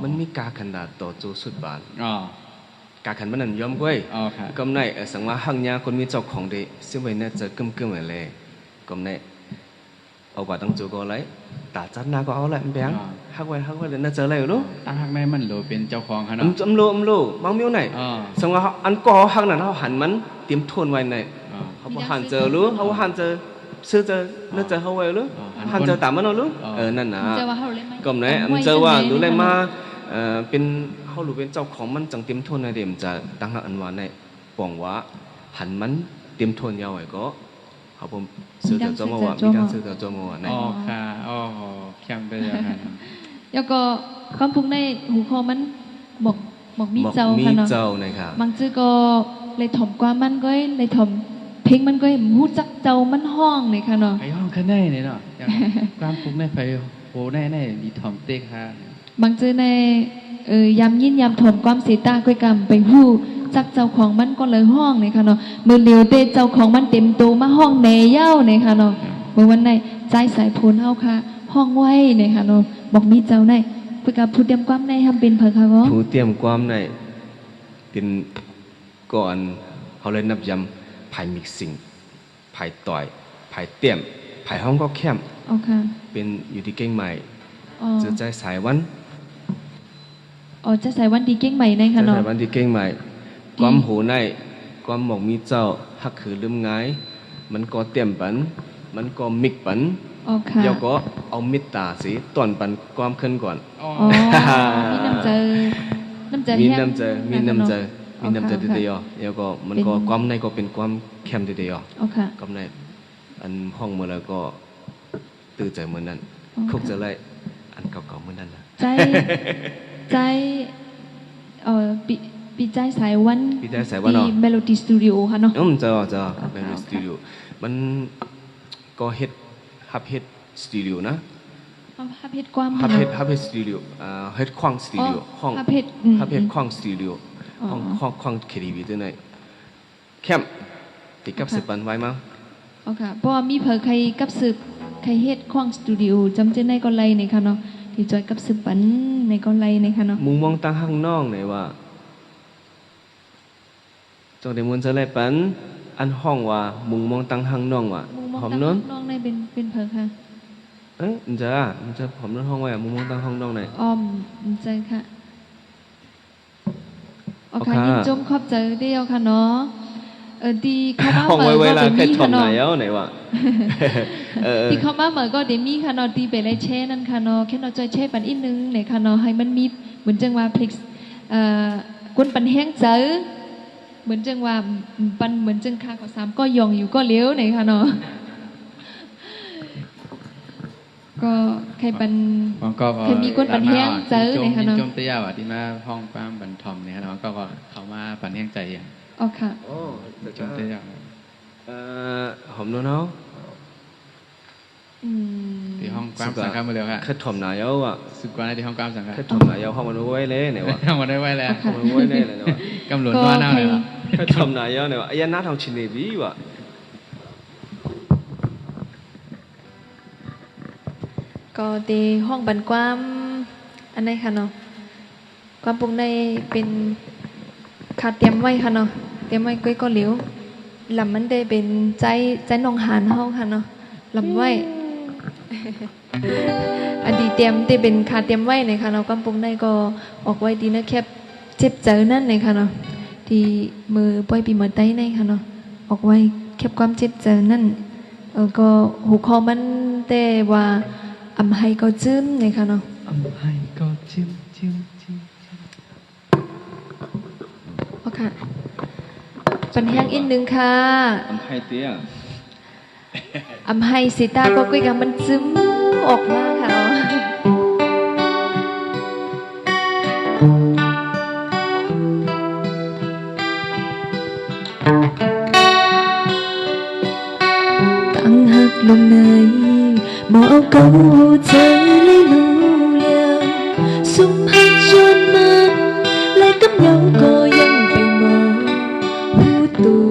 มันมีกาขันดาต่อจูสุดบาน อ๋อก าขันมันนั่นย้อมก้วย อ๋อค่ะ กำไหนสังว่าห้างยาคนมีเจ้าของเด็กซึ่งไว้น่าจะกึมอะไรกำไหนเอาบาตั้งจูก็ไรตาจัดหน้าก็เอาแหละมันแบงฮักไว้เดี๋ยวน่าจะอะไรรู้ ตั้งฮักในมันโหลเป็นเจ้าของค่ะ อ เนาะ ำลูมังมิวไหน อ๋อ สังว่าอันก่อห้างนั้นเขาหันมันเตรียมทวนไว้ไหน อ๋อ เขาบอกหันเจอรู้เขาว่าหันเจอซื้อเจอน่าจะเขาไว้รู้หันเจอตามมันเอารู้นั่นนะ จะว่าเขาเลยไหม ก็ไหนมันเจอว่ารู้เลยมาเป็นเขารู้เป็นเจ้าของมันจังเตรียมทวนในเดี๋ยวจะตั้งหักอันว่าในปองว่าหันมันเตรียมทวนยาวไว้ก็เขาผมซื้อแต่จอมว่ามีการซื้อแต่จอมว่าใน อ๋อค่ะอ๋อแคมไปแล้วค่ะ แล้วก็คำพูดในหูคอมันบอกมีเจ้า มี ค่ะเนาะ เจ้านะครับ บางจื้อก็เลยถ่อมกว่ามันก็เลยถ่อมเพลงมันก็หูจักเจ้ามันห้องเลยค่ะเนาะ ไอ้ห้องข้างในเนี่ยเนาะอย่างความปลุกในไฟโหแน่ๆมีทอมเต็กค่ะ บางจื้อในยำยินยำถ่อมความเสียตาก้อยกรรมเป็นผู้จักเจ้าของมันก็เลยห้องเลยค่ะเนาะมือเลียวเตเจ้าของมันเต็มตัวมาห้องแหนเย้าเลยค่ะเนาะเมื่อวันไหนใจสายพูนเฮาค่ะ ห้องไว้เลยค่ะเนาะบอกมีเจ้าในเพื่อกับผู้เตรียมความในทำเป็นเผอค่ะก็ ผู้เตรียมความในเป็นก่อนเขาเลยนับยำภายมิกซิ่งภายต่อยภายเตรียมภายห้องก็แคม เอาค่ะ เป็นอยู่ที่เก่งใหม่ อ๋อ เจอใจสายวัน อ๋อจะใส่วันดีเก่งใหม่ในค่ะ จะ เนาะ ใส่วันที่เก่งใหม่ความหูในความหมอกมีเจ้าฮักคือลืมง่ายมันก็เตรียมปันมันก็มิกปัน อ๋อค่ะ เดี๋ยวก็เอามิตรตาสิตอนปันความขึ้นก่อน อ๋อมีน้ำเจอน้ำเจอ มี แห้ง น้ำเจอมีน้ำเจอ อ๋ มี อ น้ำเจอ ค่ะ เดียวๆแล้วก็มันก็ เป็น ความในก็เป็นความเข้มเดียว อ๋อค่ะ ๆความในอันห้องเมื่อแล้วก็ตื่นใจเหมือนนั้น อ๋อค่ะ คุกจะไล่อันเก่าๆเหมือนนั้นนะ ใจปีใจสายวัน ปีใจสายวันเนาะ เมโลดี้สตูดิโอค่ะเนาะ จะ ค่ะ เป็นสตูดิโอมันก็เฮ็ดฮับเฮ็ดสตูดิโอนะ ฮับเฮ็ดความ ฮับเฮ็ดสตูดิโอเฮ็ดคว้างสตูดิโอห้อง ฮับเฮ็ด ฮับเฮ็ดคว้างสตูดิโอห้องคว้างเคทีวีตัวไหนแคมติดกับสิบปันไว้มั้ง อ๋อค่ะเพราะว่ามีเผอใครกับสืบใครเฮ็ดความสตูดิโอจำเจนในกอนไลในค่ะเนาะที่จอยกับสืบปันในกอนไลในค่ะเนาะ มุมมองตั้งข้างนอกไหนว่าจงได้มุนจะไล่ปันอันห้องว่ามุมมองตั้งข้างนอกว่า มุมมอง หอม ตั้ง นน น้องในเป็นเผอค่ะ มันจะหอมนนห้องไว้มุมมองตั้งห้องนอกไหน อ้อมใจค่ะอ๋อค่ะ โอเค ยินจมขอบใจเดียวค่ะเนาะดีเข้ามา ห้องไว้เวลาแค่ มี ถอ ค่ะ มไหน เนาะ เอาไหนวะ ที่เข้ามาเหมือนก็เดมี่ค่ะเนาะตีไปไล่แช่นั่นค่ะเนาะแค่เนาะจอยแช่ปันอีกนึงในค่ะเนาะให้มันมีเหมือนจังว่าพลิกกวนปันแห้งเจอเหมือนจังว่าปันเหมือนจังค่าขอสามก็ยองอยู่ก็เลี้ยวในค่ะเนาะก็ใครปัน ผมก็ เคยมีคนปั่นแห้งเจอไหนคะเนาะ จมเตี้ยวที่มาห้องความบันทอมเนี่ยแล้วก็เขามาปั่นแห้งใจอย่าง อ๋อค่ะ โอ้ จมเตี้ยว หอมนนเนาะ อืม ที่ห้องความสังกัดมาเร็วค่ะ แค่ถอมไหนเอาอ่ะ สุดกว่าในที่ห้องความสังกัด แค่ถอมไหนเอาห้องมันไว้เลยไหนวะ ทำมาได้ไว้แล้ว ห้องมันไว้เลยไหนวะ กำหนดว่าหน้าเลยวะ แค่ถอมไหนเอาไหนวะไอ้ยันหน้าทองชินเนบีวะ ก็เดห้องบันความอันไหนค่ะเนาะความปรุงในเป็นขาดเตรียมไว้ค่ะเนาะเตรียมไว้ก้อยก็เหลียวลำมันได้เป็นใจนองหานเฮาค่ะเนาะลำไว้ อันดีเตรียมได้เป็นขาดเตรียมไว้ในค่ะเนาะความปรุงในก็ออกไว้ดีนะแคบเจ็บเจอนั่นในค่ะเนาะที่มือปล่อยปีมือไต้ในค่ะเนาะออกไว้แคบความเจ็บเจอนั่นก็หูคอมันแต่ว่าอำไห้ก็จื้มในค่ะเนาะ ให้ก็จิ้ม โอค่ะปันแห้งอีกนึงค่ะ ทำให้เตี้ย อำไห้สีตาก็กุยกันมันซึมออกมาค่ะเนาะตั้งหักลงในบ่เอาเก่าใจเลยรู้แล้วสุมหักจนมันและกำยังก็ยังไปมองหูตัว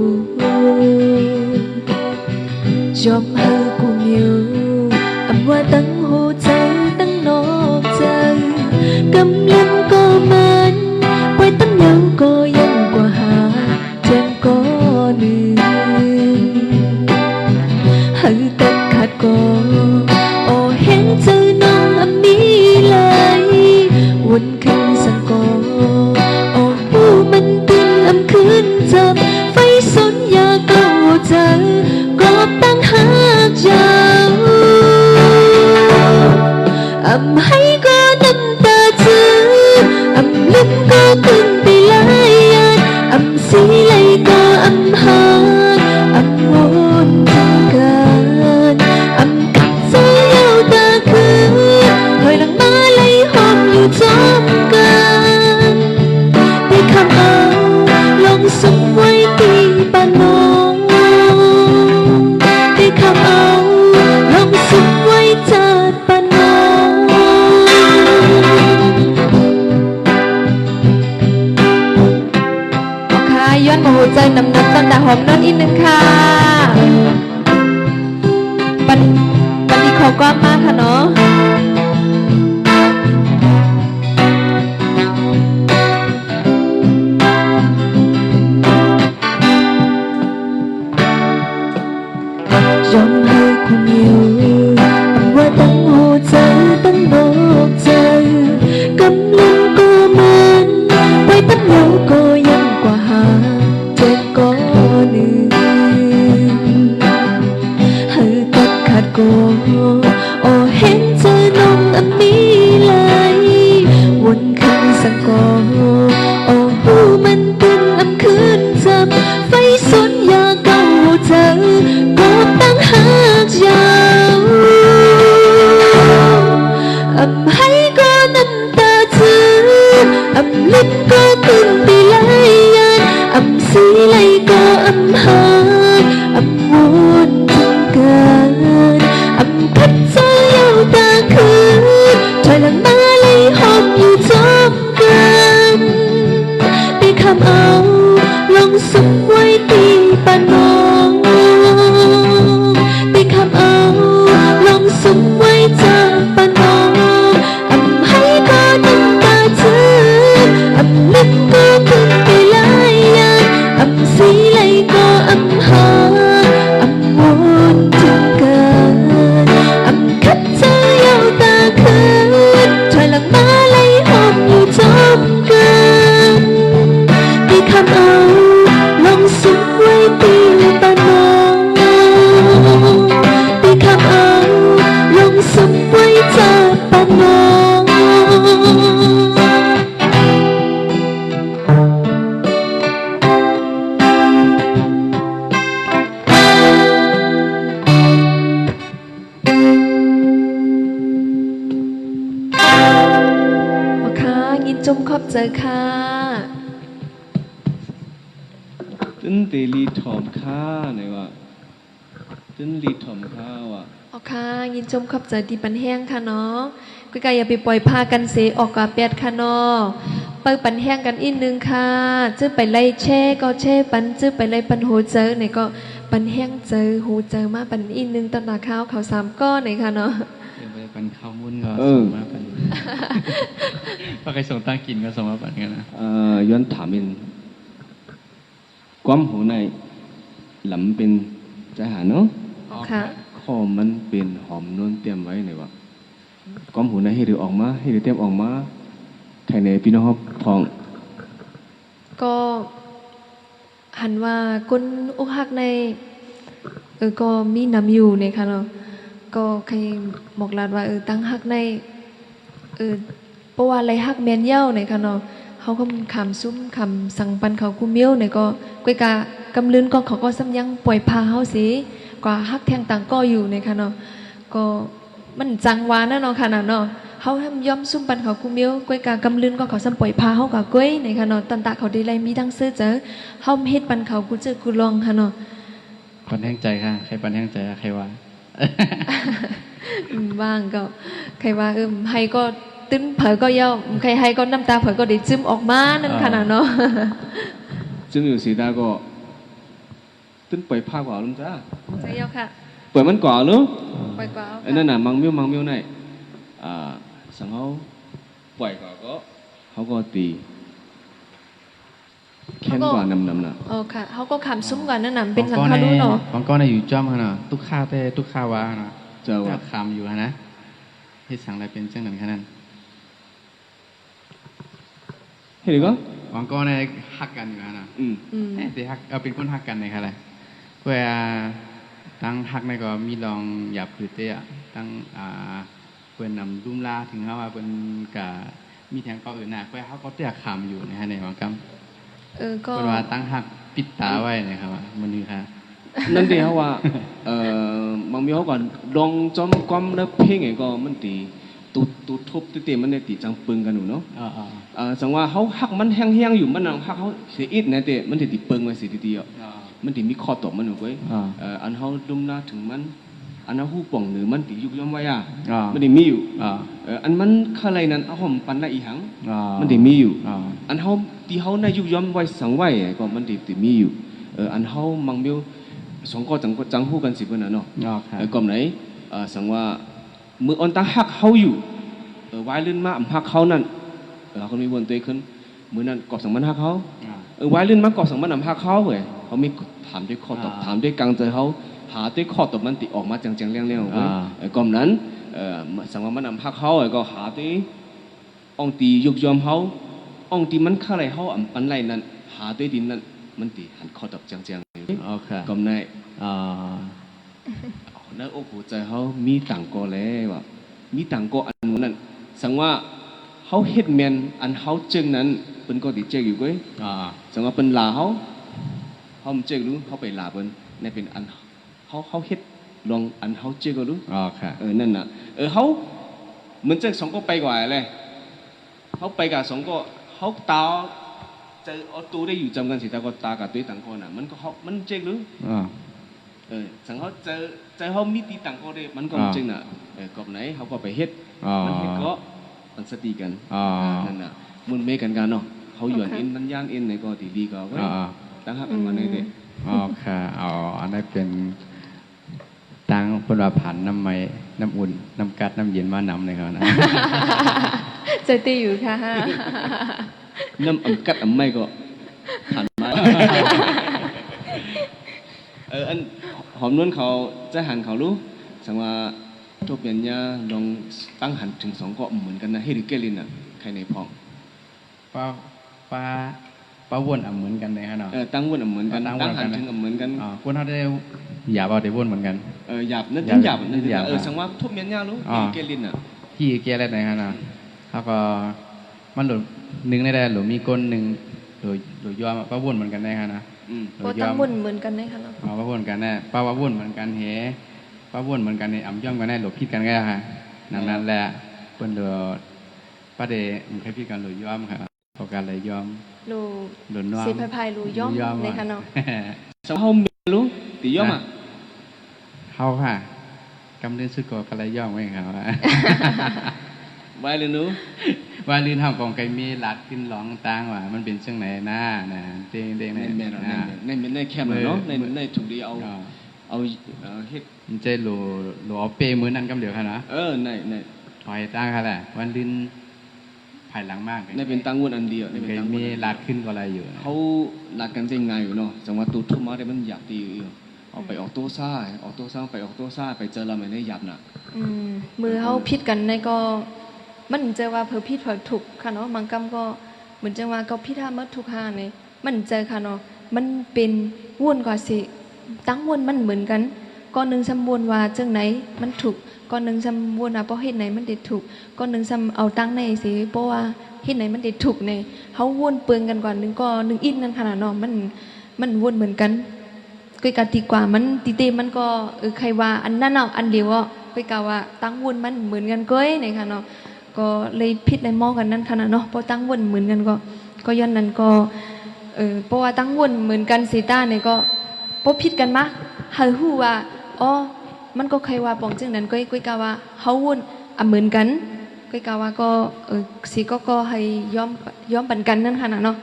จอมหากูเหนียวอำว่าตั้งหูใจตั้งนอกใจกำลังก็มันไว้ตั้งยังก็ยังกว่าหาแจ้งก็หนึ่งให้ตัดขาดก็โอ้เห็นใจน้องอำมีไหลวนขึ้นสังกอโอ้ผู้มันตึงอำคืนจับไฟสนยาเก่าใจก็ตั้งหากเจ้าอำให้ก็น้ำตาจืดอำลืมก็ขึ้นไปหลายอันอำสีไหลก็อำหาอำวนถึงกันอำกัดใจยาวตาคืนถอยหลังมาไหลหอมอยู่จอมกันได้คำเอาลงสุมไว้ที่ปานน้องได้คำเอาลงสุมไว้จัดปานน้องค่ะย้อนมาหัวใจนำตอนดาหอมนั่นอีกนึงค่ะปันดีขอความมากค่ะเนาะยอมให้คุณอยู่ว่าตั้งหัวใจตั้งนอกใจกำลังก็มัน ก็โอเห็นเธอน้องอันนี้เลยวนคืนสังกอโอ้หูมันเป็นอำคืนจำไฟสุดอยากเก่าเธอก็ตั้งหากยาวอำให้ก็น้ำตาเธออำลิ้นก็ตื่นไปเลยยันอำสีไหลก็อำหาอำวนถึงเกินอำพัดใจยาวตาคืนถอยหลังมาเลยหอบอยู่จบกันไปคำเอาลงสุกไว้ตีปานน้องไปคำเอาลงสุกไว้จากปานน้องอำให้ก็น้ำตาเธออำลิ้นก็ขึ้นไปลายยันอำสีไหลก็อำหาอำวนถึงเกินอำคัดเธอยาวตาคืนถอยหลังมาเลยหอบอยู่จบกันไปคำเอาลงสุกไว้ตีปานน้องไปคำเอาลงสุกไว้จากปานน้อง ค่ะยินจมขอบใจค่ะ ตึ้นเตลีถอมข้าไหนวะตึ้นลีถอมข้าวะ เอาค่ะยินจมขอบใจดีปันแห้งค่ะเนาะกุยกายอย่าไปปล่อยพากันเสออกกาเปียดค่ะเนาะเปิดปันแห้งกันอีกนึงค่ะจื้อไปไล่แช่ก็แช่ปันจื้อไปไล่ปันโหเจอไหนก็ปันแห้งเจอโหเจอมาปันอีกนึงตอนหนาข้าวเขา3 ก้อนไหนค่ะเนาะ เดี๋ยวไปปันข้าวมุ้นก็ส่งมาปันพอใครส่งตั้งกินก็ส่งมาปันกันนะ ย้อนถามเป็นความหัวในหลำเป็นใจหาเนาะ ค่ะ ข้อมันเป็นหอมนวลเตรียมไว้ไหนวะความหัวในให้เดือออกมาให้เดือเตรียมออกมาไทยในพี่น้องพอง ก็หันว่าคนอกหักในก็มีนำอยู่เนี่ยค่ะเนาะก็ใครบอกลาดว่าตั้งหักในเพราะว่าอะไรหักแมนเย้าเนี่ยค่ะเนาะเขาก็คำซุ้มคำสั่งปันเขากูเมี้ยวเนี่ยก็กวยกากำลืนก็เขาก็ซ้ำยังปล่อยพาเขาสิกว่าหักแทงต่างก็อยู่เนี่ยค่ะเนาะก็มันจังหวานะเนาะค่ะเนาะเขาทำย่อมซุ่มปันเขากูเมี้ยวกวยกากำลืนก็เขาซ้ำปล่อยพาเขากับกวยเนี่ยค่ะเนาะตันตาเขาได้ไรมีดังซื้อเจอเขาเฮ็ดปันเขากูเจอกูลองค่ะเนาะ ปันแห้งใจค่ะใครปันแห้งใจใครว่า บ้างก็ใครว่าให้ก็ตึ้นเผยก็เย่าใครให้ก็น้ำตาเผยก็ได้ซึมออกมานั่นขนาดเนาะ ซึ่งอยู่สีดาก็ตึ้นปล่อยผ้ากว่าลุงจ้า ใช่เย่าค่ะ ปล่อยมันก่อนเนาะ ปล่อยกว่า ไอ้นั่นน่ะมังมิ้วในสังเขาปล่อยก่อนก็เขาก็ตีแค้นกว่านำน่ะ อ๋อค่ะเขาก็ขำซุ้มก่อนนั่นน่ะเป็นสังขารู้เนาะ บางก้อนอยู่จ้อมขนาดตุกข้าวแต่ตุกข้าววาขนาด เจ้าว่า คำอยู่นะที่สั่งอะไรเป็นเช่นนั้นแค่นั้น เห็นก็ บางก้อนในฮักกันอยู่นะ อืม แต่ฮักเป็นคนฮักกันในค่ะอะไรเพื่อตั้งฮักในก็มีลองหยาบคือเตะตั้งเพื่อนนำรุ่มลาถึงเขาว่าเพื่อนกับมีแทงก็อื่นน่ะเพื่อเขาก็เตะคำอยู่ในฮะในบางกัม ก็ เพื่อว่าตั้งฮักปิดตาไว้นะครับว่ามันนี่ค่ะ นั่นเดียวว่ามังมิ้วก่อนลองจอมก้อมแล้วเพ่งไงก็มันตีตุทุบตีมันในตีจังปึงกันหนูเนาะสังว่าเขาหักมันแห้งๆอยู่มันหักเขาเสียอิดนะเตะมันตีปึงไว้สิทีเดียวมันตีมีข้อตกมันหนูเว้ยอันเขาดุมหน้าถึงมันอันนั้นหูป่องหรือมันตียุกย่อมไว้มันตีมีอยู่อันมันอะไรนั้นเอาผมปันได้อีหังมันตีมีอยู่อันเขาตีเขาในยุกย่อมไว้สังไว้ก็มันตีมีอยู่อันเขามังมิ้วสองก็จังหูกันสิเพื่อนเนาะก่อนไหนสังว่ามืออ่อนตั้งหักเขาอยู่ไว้ลื่นมาหักเขานั่นเราคนมีบนตัวขึ้นมือนั่นกอบสังมันหักเขาไว้ลื่นมากอบสังมันหักเขาเลยเขามีถามด้วยข้อตอบถามด้วยกังใจเขาหาด้วยข้อตอบมันติออกมาจังๆเลี้ยงๆเลยก่อนนั้นสังว่ามันหักเขาก็หาด้วยองตียุกยอมเขาองตีมันข้าไรเขาปันไรนั้นหาด้วยดินนั้นมันตีหันข้อตอบจังๆก่อนไหน ในอกหัวใจเขามีต่างก็แล้วว่ะมีต่างก็อันนั้นสังว่าเขาเฮ็ดแมนอันเขาจึงนั้นเป็นก็ติเจอยู่ก้อยสังว่าเป็นลาเขาเจอรู้เขาไปลาเป็นในเป็นอันเขาเฮ็ดลองอันเขาเจอก็รู้ค่ะนั่นน่ะเขาเหมือนจะสองก็ไปกว่าเลยเขาไปกับสองก็เขาตาจะเอาตัวได้อยู่จำกันสิแต่ก็ตากับตัวต่างคนน่ะมันก็เขามันเจอรู้สังเขาเจอเขามีตีต่างก็ได้มันก็จริงน่ะกอบไหนเขาก็ไปเฮ็ดมันเฮ็ดก็มันสติกันนั่นน่ะมันเมกันกันเนาะเขาหย่อนเอ็นมันย่างเอ็นในก็ดีก็ตั้งหักกันมาในเด็กค่ะอันนี้เป็นตั้งพลว่าผันน้ำไม้น้ำอุ่นน้ำกัดน้ำเย็นมาน้ำเลยครับนะใจตีอยู่ค่ะน้ำกัดไม่ก็ผันมาอันหอมนวลเขาจะหันเขารู้สังว่าทุกอย่างเนี่ยลองตั้งหันถึงสองก็เหมือนกันนะเฮริเกลินอ่ะใครในพองป้าวนเหมือนกันเลยฮะเนาะตั้งวนเหมือนกันตั้งหันถึงเหมือนกันคนเขาได้หยาบเอาแต่วนเหมือนกันหยาบนั่นหยาบนั่นสังว่าทุกอย่างเนี่ยรู้เฮริเกลินอ่ะที่เกลินไหนฮะเนาะเขาก็มันหลุดหนึ่งได้หรือมีก้นหนึ่งหรือยอมป้าวนเหมือนกันได้ฮะนะป้าตั้งวนเหมือนกันได้ค่ะเนาะป้าวนกันแน่ป้าวนเหมือนกันเฮป้าวนเหมือนกันในอ่ำย่อมกันแน่หลบคิดกันก็ได้ค่ะนั่นแหละคนเดือป้าเดมันแค่พี่กันหลุดยอมค่ะพอการเลยยอมหลุดน้อมเสียพายหลุดยอมในค่ะเนาะสาวเขามีรู้ตียอมอ่ะเขาค่ะกำเนิดสุกกันเลยยอมไว้ครับไว้เลยนู้ว่าลื่นห้องของไก่มีหลัดกินหลองต่างว่ามันเป็นเชิงไหนหน้านะเด้งในแคมเนาะในถูกดีเอาเฮ็ดมันใจโหลเอาเปมือนั่นกำเดียวค่ะนะในถอยตั้งค่ะแหละวันลื่นภายหลังมากในเป็นตั้งวนอันเดียวในเป็นตั้งมีหลัดขึ้นก็อะไรอยู่เขาหลัดกันจริงไงอยู่เนาะจังหวะตูทุ่มมาได้มันหยาบตีอยู่เอาไปออกโต้ซ่าไปออกโต้ซ่าไปเจอเราไม่ได้หยาบน่ะมือเขาพิดกันในก็มันเจอว่าเผอพิดเผอถูกค่ะเนาะบางกำก็เหมือนจังว่าก็พิดห้ามัดทุกห้าเนี่ยมันเจอค่ะเนาะมันเป็นวนกว่าสิตั้งวนมันเหมือนกันก้อนหนึ่งซ้ำวนว่าจังไหนมันถูกก้อนหนึ่งซ้ำวนว่าเพราะเหตุไหนมันเด็ดถูกก้อนหนึ่งซ้ำเอาตั้งในสิเพราะว่าเหตุไหนมันเด็ดถูกเนี่ยเขาวนเปลืองกันก่อนหนึ่งก็หนึ่งอินนั่นขนาดเนาะมันวนเหมือนกันก็การตีกว่ามันตีเตมันก็ใครว่าอันนั้นเอาอันเดียวก็กล่าวว่าตั้งวนมันเหมือนกันก้อยในค่ะเนาะก็เลยพิษเลยมองกันนั่นขนาดเนาะเพราะตั้งวนเหมือนกันก็ย้อนนั้นก็เพราะว่าตั้งวนเหมือนกันสีต้าเนี่ยก็เพราะพิษกันมากหาหูว่าอ๋อมันก็ใครว่าปองจึงนั้นก็กล่าวว่าเขาวนเหมือนกันก็กล่าวว่าก็สีก็ให้ย้อมปันกันนั่นขนาดเนาะ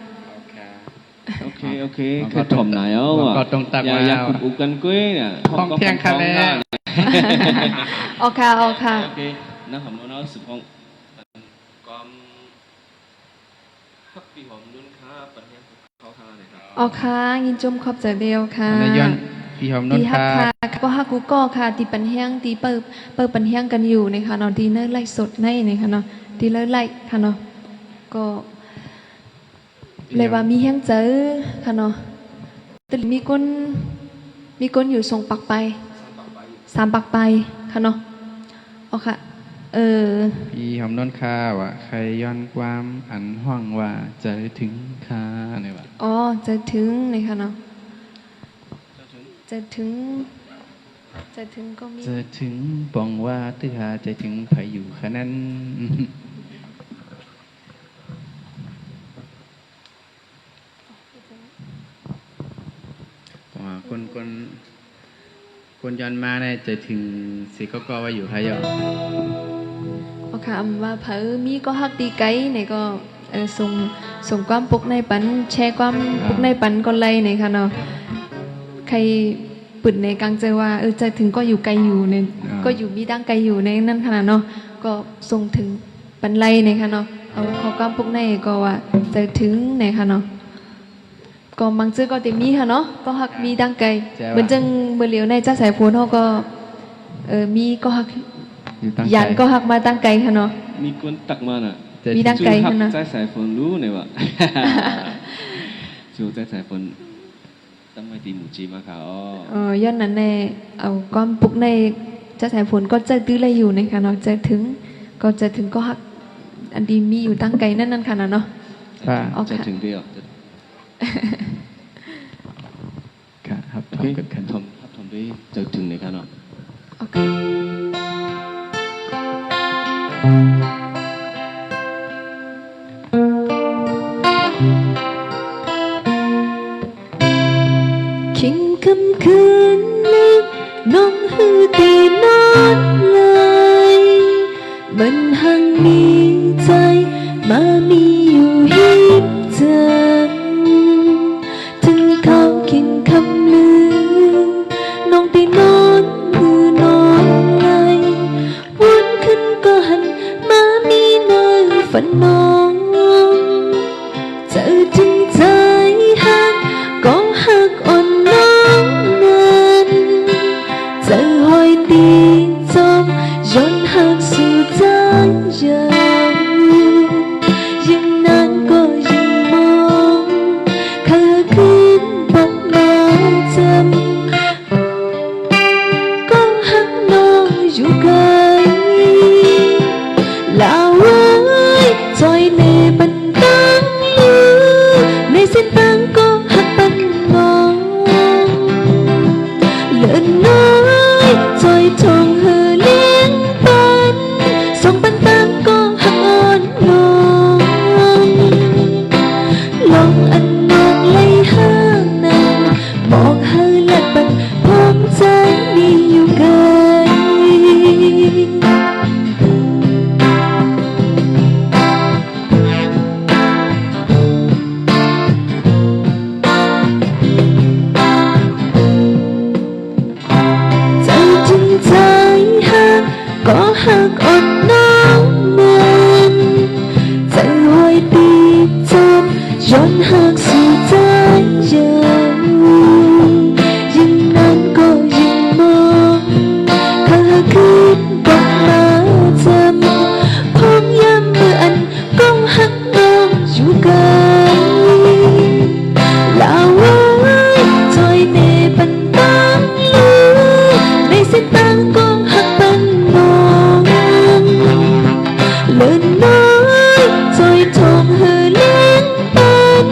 โอเคคือถ่อมไหนเอาก็ต้องตักมาอยากอุบกันกุ้ยเนี่ยห้องเที่ยงค่ะแล้วโอเคน้ำหอมน้อยสุดห้องความฮักปีหอมนุ่นค่ะปัญญาเขาค่ะเลยครับอ๋อค่ะยินจมขอบใจเบลค่ะในย้อนปีหอมนุ่นค่ะก็ฮักกูก็ค่ะตีปัญญาตีเปิดปัญญากันอยู่ในค่ะเนาะตีเนื้อไล่สดในค่ะเนาะตีเนื้อไล่ค่ะเนาะก็เลยว่ามีแห้งเจอค่ะเนาะแต่มีคนอยู่ส่งปักไป3 ปักไปค่ะเนาะอ๋อค่ะพี่หอมนนท์ค่ะว่าใครย้อนความอันห้องว่าจะถึงค่ะเนี่ยว่าอ๋อจะถึงนี่ค่ะเนาะจะถึงก็มีจะถึงปองว่าตื้อหาจะถึงไผอยู่ขนาดนั้นคนย้อนมาเนี่ยจะถึงสิก็ว่าอยู่ไผอยู่โอเคว่าเผอมีก็ฮักดีไกเนี่ยก็ส่งความปุกในปันแชร์ความปุกในปันก็ไล่เนี่ยค่ะเนาะใครปึดในกลางใจว่าจะถึงก็อยู่ไกลอยู่เนี่ยก็อยู่มีดังไกลอยู่ในนั่นขนาดเนาะก็ส่งถึงปันไล่เนี่ยค่ะเนาะเอาขอความปุกในก็ว่าจะถึงเนี่ยค่ะเนาะก็บางชื่อก็เต็มมีค่ะเนาะก็ฮักมีดังไกลเหมือนจังเมื่อเหลียวในเจ้าสายพูนเขาก็มีก็ฮักยันก็ฮักมาตั้งไกลค่ะเนาะมีคนตักมาน่ะมีดังไกลค่ะเนาะใจสายฝนรู้เนี่ยว่าจู่ใจสายฝน ตั้งไว้ตีหมูจีมาค่ะอ๋อ ย้อนนั้นในเอาก้อนปุกในจะสายฝนก็จะตื้อเลยอยู่นะคะเนาะจะถึงก็หักอันดีมีอยู่ตั้งไกลนั่นค่ะเนาะ ค่ะ อ๋อ จะ ค่ะ ถึงเดียว ค่ะครับ โอ ทำ เค เกิดขึ้น ทำด้วยจะถึงในครับเนาะ โอเคคิงคำคืนลึกน้องฮือตีนอนเลยมันหังมีใจมามีอยู่หิบเธอถึงเขาคิงคำลือน้องตีนอนมือนอนเลยวนขึ้นก็หันมามีเนยฝันน้องเจอจริงใจหักก็หักอ่อนน้องนั้นเจอหอยตีจมย้อนหักสู่ใจยังนานก็ยังมองข้าคืนบอกมาจำก็หักน้องอยู่ไกลลาไว้จอยในบันตังลือในเส้นทางก็หักปันงองเลื่อนน้อยจอยทองเฮอเลี้ยงปันส่งปันตังก็หักอ่อนลงลองอันนองไล่ห้างนั้นบอกเฮอและปันพร้อมใจมีอยู่ไกลเจ้าจริงใจหักก็หักอ่อนน้องนั้นเจ้าหอยตีจมย้อนหักสู่ใจยังนั้นก็ยังมองข้าคืนบอกมาจำพร้อมย้ำเมื่ออันก็หักน้องอยู่ไกลลาไว้จอยในปันตังลือในเส้นทางก็หักปันมองเลื่อนน้อยจอยทองเฮอเลี้ยงปัน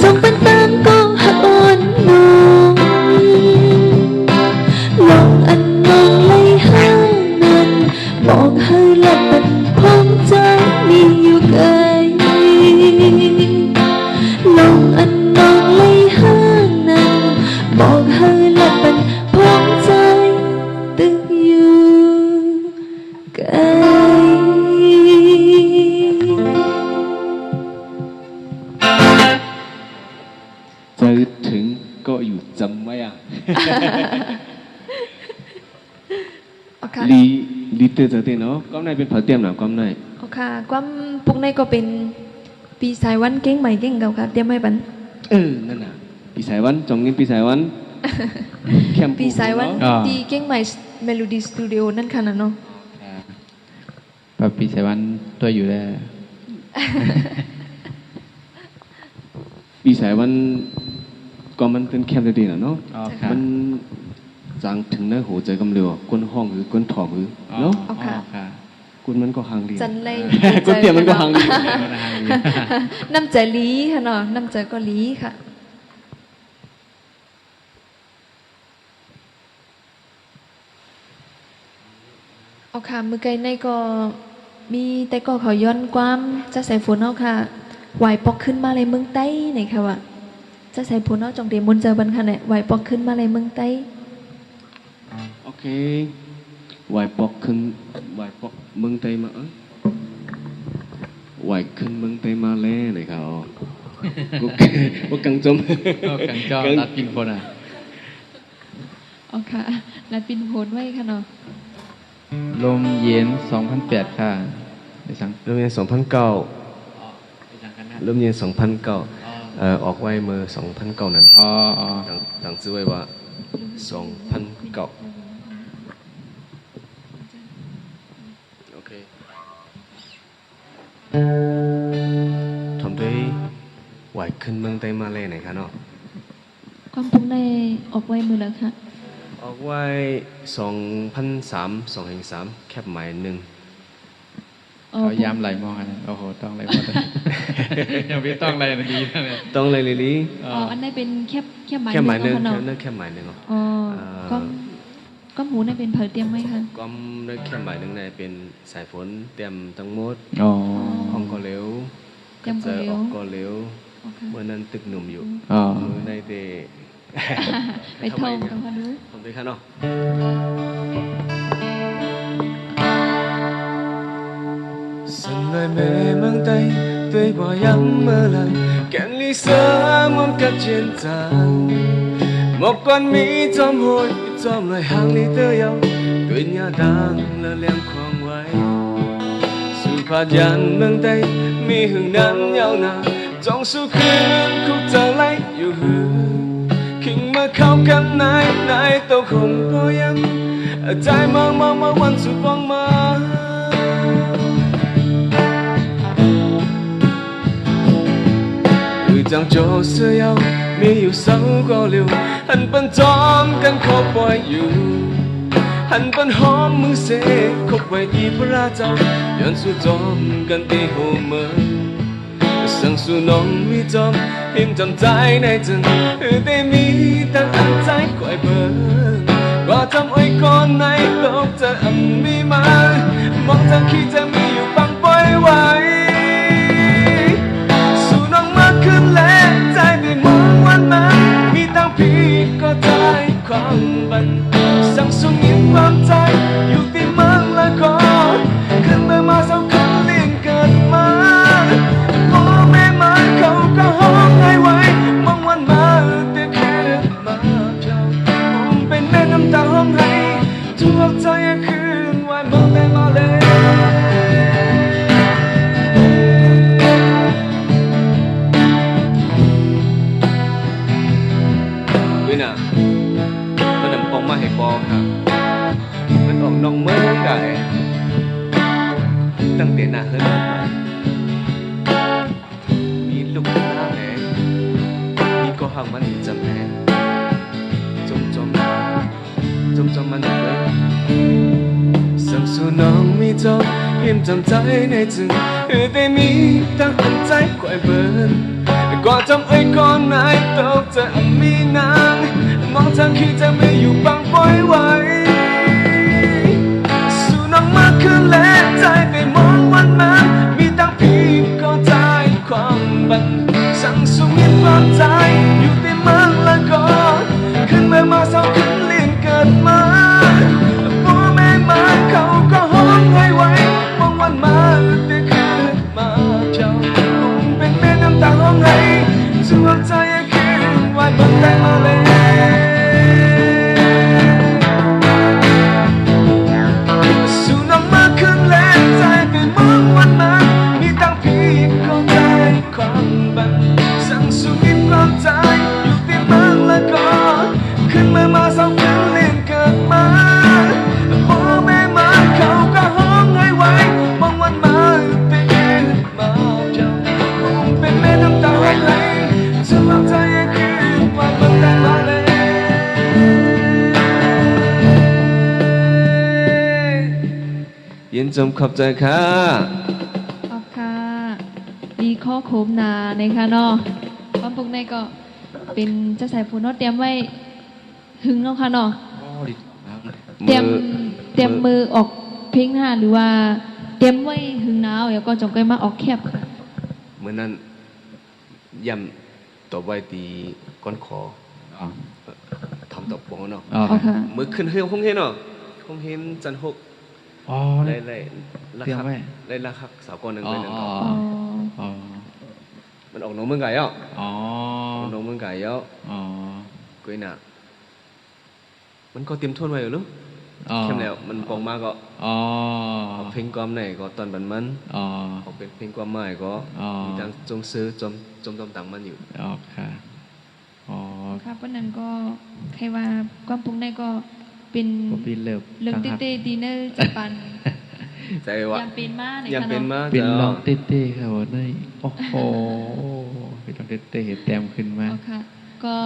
ส่งปันตังก็หักอ่อนลงลองอันนองไล่ห้างนั้นบอกเฮอและปันพร้อมใจมีอยู่ไกลลองอันนองไล่ห้างนั้นบอกเฮอและปันพร้อมใจตึกอยู่ไกล จะถึงก็อยู่จำไว้อ่ะ โอเค ลีเตอร์จะเต้นเนาะก้อมในเป็นเผาเตรียมหนาก้อมใน โอเคความพวกนี้ก็เป็นปีสายวันเก่งใหม่เก่งเก่าค่ะเตรียมให้ปัน นั่นน่ะปีสายวันจงเงินปีสายวันแคม ปีสายวัน อ๋อ ดีเก่งใหม่เมโลดี้สตูดิโอนั่นค่ะนะเนาะ ปปีสายวันตัวอยู่แล้ว ปีสายวันก็มันเป็นแคมป์ดีๆนะเนาะ อ๋อค่ะ มันจางถึงเนื้อหัวใจกำเร็วก้นห้องหรือก้นถอมหรือเนาะ อ๋อค่ะ ก้นมันก็ห่างดี จันเลย ก้นเตียมมันก็ห่างดี น้ำใจลีค่ะเนาะน้ำใจก็ลีค่ะเอาค่ะมือไกลในก็มีแต่ก็ขอย้อนความจะใส่ฝนเอาค่ะไหวปอกขึ้นมาเลยเมืองใต้ไหนค่ะวะจะใส่ฝนเอาจงเดมุนเจอบันค่ะเนี่ยไหวปอกขึ้นมาเลยเมืองใต้ โอเคไหวปอกขึ้นไหวปอกเมืองไทยมาไหวขึ้นเมืองไทยมาแล้วเลยครับกูกังจม ก็กังจอตัดปินคนอ่ะ อ๋อค่ะนัดปินโพนไว้ค่ะเนาะ ลมเย็น 2008 ค่ะไปสั่ง เริ่มเย็น2009 ไปสั่งกันนะ เริ่มเย็น2009ออกไว้เมื่อ2009นั่น อ๋ออ๋อ ดังชื่อไว้ว่า2009โอเคทำด้วยไหวขึ้นเมืองไทยมาเลยไหนคะเนาะ ก็ ความปุ้งในออกไว้มือแล้วค่ะ ออกไว้2003แคบหมายหนึ่ง เขาย้ำไหลมองอันนั้นโอ้โหต้องไหลมองยังไม่ต้องไหลนะดีนะเนี่ย ต้องเลยลิลี่ อ๋ออันนั้นเป็นแค่หมาย แคบหมายหนึ่ง เนาะ แคบหมายหนึ่งเหรอ อ๋อก็ก็หมูในเป็นเผยเตรียมไหมคะ ก็ได้แคบหมายหนึ่งในเป็นสายฝนเตรียมทั้งหมด อ๋อ ห้องก็เร็ว เตรียมก็เร็ว ออกก็เร็ว โอเค เมื่อนั้นตึกหนุ่มอยู่ อ๋อ มือในเด ไปทองกันค่ะดู ผมด้วยค่ะเนาะSân lời mê mang tay tươi quả yắm mơ lần kèn ly sơ muốn cắt trên tràn một con mỹ trong hồi trong lời hàng ly tơ yêu tuổi nhà đang lơ lem khoang quay sự phạt dàn mang tay mi hừng nắng nhau nào trong su khuyên khúc giờ lấy yêu hư khi mà khóc cắn nai tôi không có em ở trái mongวันสุดมองมาจังโจเสื้อยาวมีอยู่เสาก็เร็วหันเป็นจอมกันคบไว้อยู่หันเป็นหอมมือเสกคบไว้อีพระเจ้าย้อนสู่จอมกันตีหัวเมื่อสั่งสู่น้องมีจอมหิมจำใจในจังได้มีตั้งอันใจคอยเบิ่งก็ทำอ้อยก่อนในโลกจะอันมีมามองทางขี้จะมีอยู่ปังปล่อยไว้ขึ้นและใจได้มองวันมามีตั้งพี่ก็ใจความบันสั่งสมยิ้มความใจอยู่ที่เมืองละก็ขึ้นเมื่อมาเศร้าคันเลี้ยงเกิดมาพ่อแม่มาเขาก็ห้องให้ไว้มองวันมาแต่แค่มาเจ้าผมเป็นแม่น้ำตาห้องให้ทุกใจคืนไว้มองแต่มาเลยน่ะมันนำปองมาให้ปองครับมันออกน้องเมื่อไก่ตั้งแต่หน้าเฮือนมามีลูกหน้าแหนมีก็ห่างมันจำแหนจมมันเลยสั่งสู่น้องมีจอมเห็นจำใจในจึงได้มีตั้งอันใจคอยเบิ่นก็จำไอ้ก่อนนายตกจะมีนางมองทางขี้จะไม่อยู่ปังปล่อยไว้สู่น้องมากขึ้นและใจไปมองวันนั้นมีตั้งพี่ก็ใจความบันสั่งสุ่มยิ้มความใจอยู่ที่เมืองละก็ขึ้นเมื่อมาเศร้าขึ้นเลี้ยงเกิดมาพ่อแม่มาเขาก็ห้องให้ไว้มองวันมาแต่คืนมาเจ้าผมเป็นแม่น้ำตาห้องให้สุขใจคืนวันบนแต่มาเลยสู่น้องมาขึ้นและใจไปมองวันนั้นมีตั้งพี่ก็ใจความบันสั่งสู่ยิ้มความใจอยู่ที่เมืองละก็ขึ้นเมื่อมาเศร้าขึ้นเลี้ยงเกิดมาพ่อแม่มาเขาก็ห้องให้ไว้มองวันมาแต่คืนมาเจ้าผมเป็นแม่น้ำตาให้สุขใจคืนวันบนแต่มาเลยยินจมขอบใจค่ะขอบค่ะดีข้อโคมนาในค่ะเนาะความปุ้งในก็เป็นจะใส่ผูนเนาะเตรียมไว้หึงเนาะค่ะเนาะเตรียมมือออกเพลงหน้าหรือว่าเตรียมไว้หึงหนาวแล้วก็จงใจมาออกแคบค่ะเมื่อนั้นย่ำต่อไว้ตีก้อนขอทำตบปองเนาะมือขึ้นเฮือคงเห็นเนาะคงเห็นจันหกเลยราคาสาวก้อนหนึ่งเลยนั่นก็มันออกน้องเมืองไก่อ่ะน้องเมืองไก่อ่ะกุ้ยหนักมันก็เตรียมทวนไว้อยู่ลูกเข้มแล้วมันปองมาก็เพลงความไหนก็ตอนบันมันออกเป็นเพลงความหมายก็มีทางจงซื้อจมต่างมันอยู่ค่ะครับวันนั้นก็ใครว่าความปุ้งในก็เป็นเรื่องเต้ๆดีเนอร์จะปันใจว่ายามเป็นมากในยามเป็นมากเป็นลองเต้ๆค่ะวันนี้โอ้โหเป็นลองเต้ๆเต็มขึ้นมาค่ะก็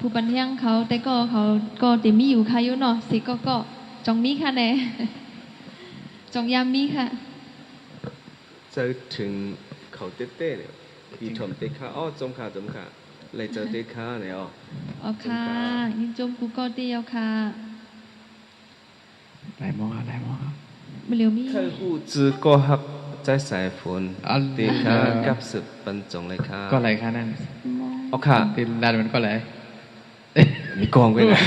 ผู้บันเทิงเขาแต่ก็เขาก็เต็มมีอยู่ค่ะอยู่เนาะสิก็จองมีค่ะแน่ จองยามมีค่ะ เจอถึงเขาเต้ๆเนี่ยพี่ชมเต้ค่ะอ้อจมค่ะเลยเจอเต้ค่ะเนี่ยอ๋อ อ๋อค่ะยินจมกูก็เดียวค่ะ หลายหม้อหลายหม้อ มาเร็วมี เคยหูจื้อก็ฮักใจสายฝน อ๋อ เต้ค่ะกับสืบปันจงเลยค่ะ ก็อะไรค่ะนั่น อ๋อค่ะ ติดร้านมันก็อะไร มีกองไว้นะ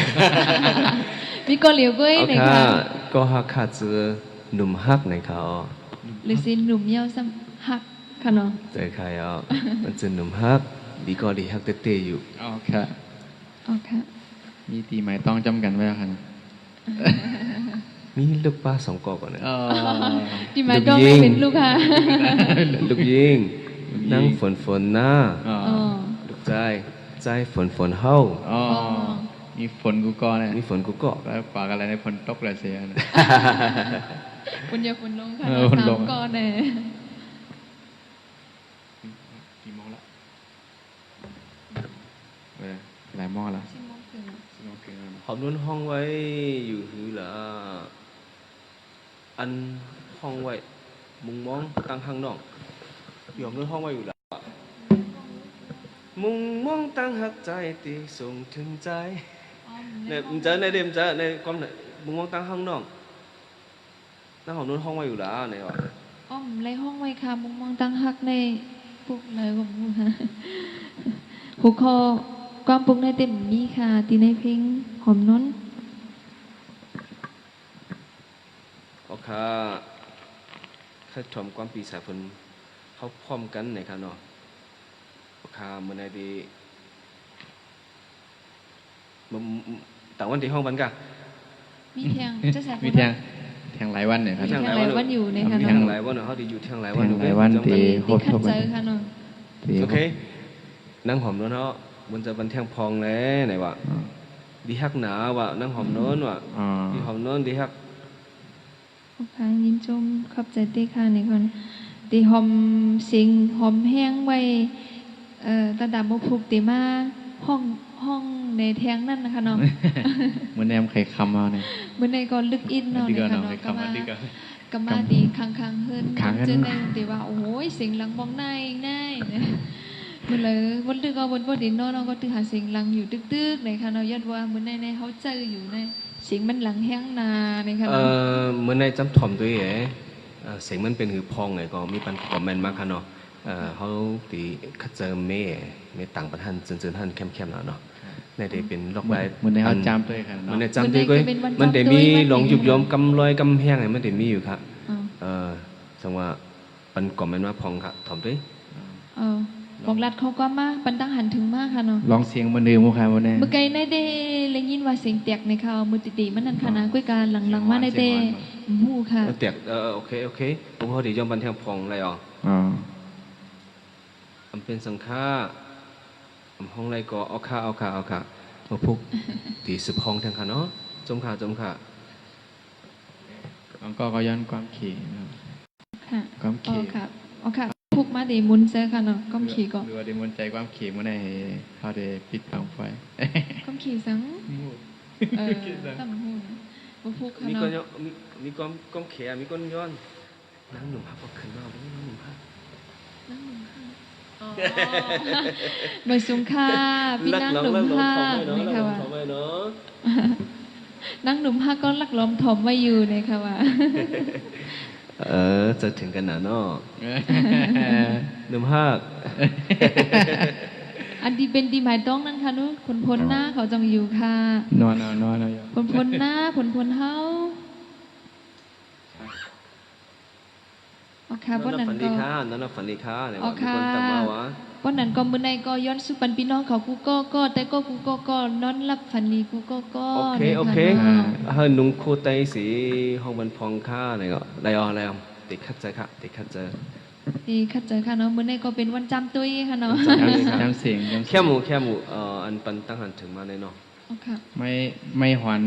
มีก็เหลียวก้อย อ๋อ ไหน ค่ะ ค่ะ ก็ฮักค่ะจื้อหนุ่มฮักในเขาอ๋อ หรือสิหนุ่มเยาวซ้ำหักค่ะเนาะ เจอใครอ๋อมันจะหนุ่มฮักดีก็ดีฮักเต้ๆอยู่ อ๋อค่ะ อ๋อค่ะ มีตีหมายต้องจำกันไว้แล้วค่ะ มีลูกป้าสองกอกก่อนนะ อ๋อ ที่หมายต้องไม่เป็นลูกค่ะ ลูกยิง ลูกยิง นั่งฝนหน้า อ๋อ อ๋อ ลูกใจฝนเฮา อ๋อมีฝนกูก็เนี่ย มีฝนกูก็ แล้วปากอะไรในฝนตกเลยเสียนะ คนเดียวคนลงค่ะ เออ เนาะ คนล สาง มก่อนแน่ กี่โมงละหลายหม้อละ สิบโมงครึ่ง สิบโมงครึ่งแล้วนะ หอมนุ่นห้องไว้อยู่หือละอันห้องไว้มุงมองตั้งข้างนอกยอมนุ่นห้องไว้อยู่ละมุงมองตั้งหักใจตีส่งถึงใจเนี่ยมึงเจอในเดมเจอในความเนี่ยมุงมองตั้งข้างนอกนั่งหอมนุ่นห้องไว้อยู่ละเนี่ยว่ะ อ้อมในห้องไว้ค่ะมุมมองตั้งหักในปุกเลยของมูค่ะหัวข้อความปุกในเต็มนี้ค่ะตีในเพลงหอมน้น โอเคถ้าชมความปีสายฝนเขาพร้อมกันในครับเนาะโอเคเมื่อไหร่ดีมึงต่างวันที่ห้องบันกะ มีเทียงจะแสบ มีแทงหลายวันเนี่ยครับ มีเทียงหลายวันอยู่ในค่ะ เที่ย เนาะ งหลายวันเนาะเขาดีอยู่เที่ยงหลาย แท วัน งหลายวัน จำกั ตี ตีขัดเจอค่ะเนาะ โอเคนั่งหอมโน้นเนาะมันจะบันเที่ยงพองแล้วไหนวะดีฮักหนาวะนั่งหอมโน้นวะ อ๋อ ดีหอมโน้นดีฮัก โอเคยินจมขอบใจตีค่ะในคนตีหอมสิงหอมแห้งไว้ระดับมุพุกตีมาห้องในแทงนั่นนะคะเนาะ เหมือนแนมไข่คำเอาเนี่ย เมื่อในก็ลึกอินเนาะ ดี ใน กว่า ค่ะ เนาะ เนาะ ไข่ ก็ คำ มา อันดีกว่า ก็มาดีค้างๆเฮิรน ค้างๆ เจอในตีว่าโอ้ยเสียงหลังมองในเนี่ยมันเลยวันตึกก็วันดินเนาะก็ตึกหาเสียงหลังอยู่ตึกๆในค่ะเนาะยัดว่าเหมือนในเขาเจออยู่ในเสียงมันหลังแห้งนาในค่ะ เมื่อในจำถ่อมตัวเอ๋เสียงมันเป็นหือพองไงก็มีปันคอมเมนต์มากค่ะเนาะเขาตีคัดเจอเม่ต่างประเทศจนท่านเข้มๆแล้วเนาะในเดเป็นล็อกไว้ เหมือนในเขาจำด้วยกัน มัน เนาะ ได้จำด้วยก็มันได้มีหลงยุบยอมกำลอยกำแพงไงมันได้มีอยู่ครับสังว่าปันก่อมแม่นว่าพองครับถ่อมด้วย บอกรัดเขาก็มาปันตั้งหันถึงมากค่ะเนาะ ลองเสียงมันเดิมมั้งครับวันนี้ เมื่อไกลในเดเลยยินว่าเสียงแตกในข่าวมือติมันนั่นค่ะนะกุ้ยการหลังๆมาในเดหูค่ะ เตียกโอเคผมพอดียอมบันเทิงพองอะไรอ๋อ อ๋อ อำเป็นสังฆาอำห้องไรก็เอาค่ะมาพุกตีสืบห้องแทงค่ะเนาะจมค่ะ แล้วก็ย้อนความขี่นะครับ ค่ะ ความ อ๋อ ขี่ ค่ะอ๋อค่ะพุกมาดีมุนเจอค่ะเนาะก้มขี่ก็ หรือว่าได้มนใจความขี่เมื่อไหร่เขาได้ปิดทางไฟ ก้มขี่สังตั้มหูบุพุกค่ะ มี เนาะ ก้อนมีก้อนแขมีก้อนย้อนน้ำหนุ่มพับก็ขึ้นมาเลยน้ำหนุ่มพับ เบอร์สูงค่ะพี่นั่งหนุ่มผ้าในค่ะว่า เนาะ นั่งหนุ่มผ้าก็ลักล้อมถมไว้อยู่ในค่ะว่า จะถึงกันนะเนาะหนุ่มฮัก อันที่เป็นดีหมายต้องนั่นค่ะนู้นผลพ้นหน้าเขาจังอยู่ค่ะ นอนอยู่ ผลพ้นหน้าผลพ้นเฮาโอเคป้อนนั้น ฝัน ก็ ดีค่ะนั่นฝันดีค่ะเนี่ย อ๋อ มี ค่ะ คนตามมาวะ ป้อนนั้นก็มื้อในก็ย้อนสุปันพี่น้องเขากูก็แต่ก็กูก็นอนรับฝันดีกูก็ โอเค นี่ โอ ค่ะ เค เนาะ เฮ้ยนุ่งคู่ไตสีห้องบันพองค่าเนี่ยก็ไรอ๋อติดคัดใจค่ะติดคัดใจ ดีคัดเจอค่ะเนาะมื้อในก็เป็นวันจำตุ้ยค่ะเนาะ จำเสียง แค่หมูอันปันตั้งหันถึงมาในเนาะ อ๋อค่ะ ไม่หวน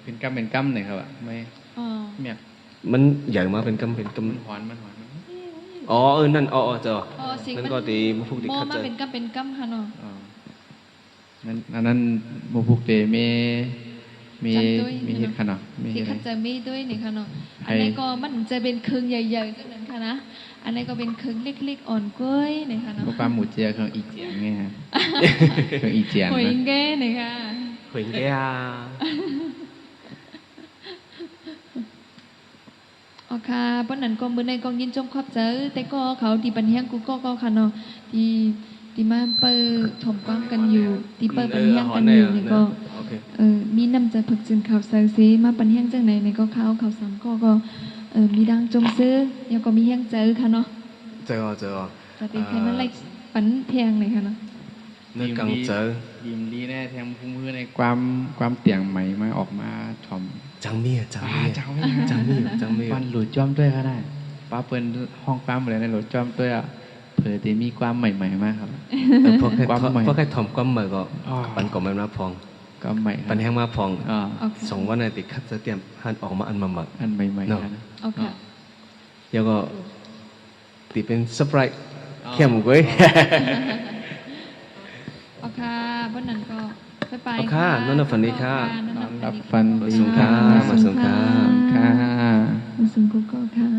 เป็นกั้มเลยครับไม่ อ๋อ เมีย มันใหญ่มาเป็นกำ มันหวน อ๋อนั่นเจอ อ๋อเสียง นั่น มัน ก็ดีพวกติด โม คัด มา ใจ เป็นกำค่ะเนาะ อ๋อ นั้นโมพุกเตมีเฮ็ดค่ะเนาะมี ที่ เฮ็ด คัดจะมีด้วยนี่ค่ะเนาะ ไอ้ อันนี้ก็มันจะเป็นครึ่งใหญ่ๆจังนั้นค่ะนะอันนี้ก็เป็นครึ่งเล็กๆอ่อนกล้วยนี่ค่ะเนาะ ก็ปลาหมูเจียของอีเจียงไงฮะ ของอีเจียง หอย นะ แก้นี่ค่ะ Huỳnh cái à อ๋อค่ะเพราะนั้นก็มื้อในก็ยินจมขอบเจอแต่ก็เขาที่ปันเฮียงกูก็ค่ะเนาะที่มาเปิดถมกว้างกันอยู่ที่เปิดปันเฮียงกันอยู่นี่ก็ Ok มีนำใจฝึกจึงข่าวเซอร์ซีมาปันเฮียงจังไหนในก็ข่าวสามก็มีดังจงซื้อยังก็มีเฮียงเจอค่ะเนาะ Chờ rồi chờ rồi แต่ตีแค่นั้นเลยปันเพียงเลยค่ะเนาะ Nơi càng chờ ยิ้มดีแน่แทงพุ่งมือในความเตียงใหม่มาออกมาถ่อม Trắng mía trắng mía เจ้าไม่ Trắng mía ปันหลุดจ้อมด้วยก็ได้ป้าเปิ้นห้องความอะไรในหลุดจ้อมด้วยอ่ะเผื่อจะมีความใหม่ๆมากครับ Có cái thòm quăm mời gọi Ờ. Bạn có mấy má phòng ก็ใหม่ครับ Bạn hang má phòng อ่า โอเค Sốngวันnày thì khách sẽ tiệm Han ọc mà ăn mà mật อันใหม่ๆ เนาะ นะ โอเค แล้วก็ตีเป็นเซอร์ไพรส์ อ๋อ เข้มกว่า โอเคเพราะนั้นก็ไป โอเคนั่นน่ะฝันดีค่ะ นั่นน่ะ รับ ฝันดี ฟัน มาส่งค่ะมาส่งค่ะ ค่ะ มาส่งกูก็ค่ะ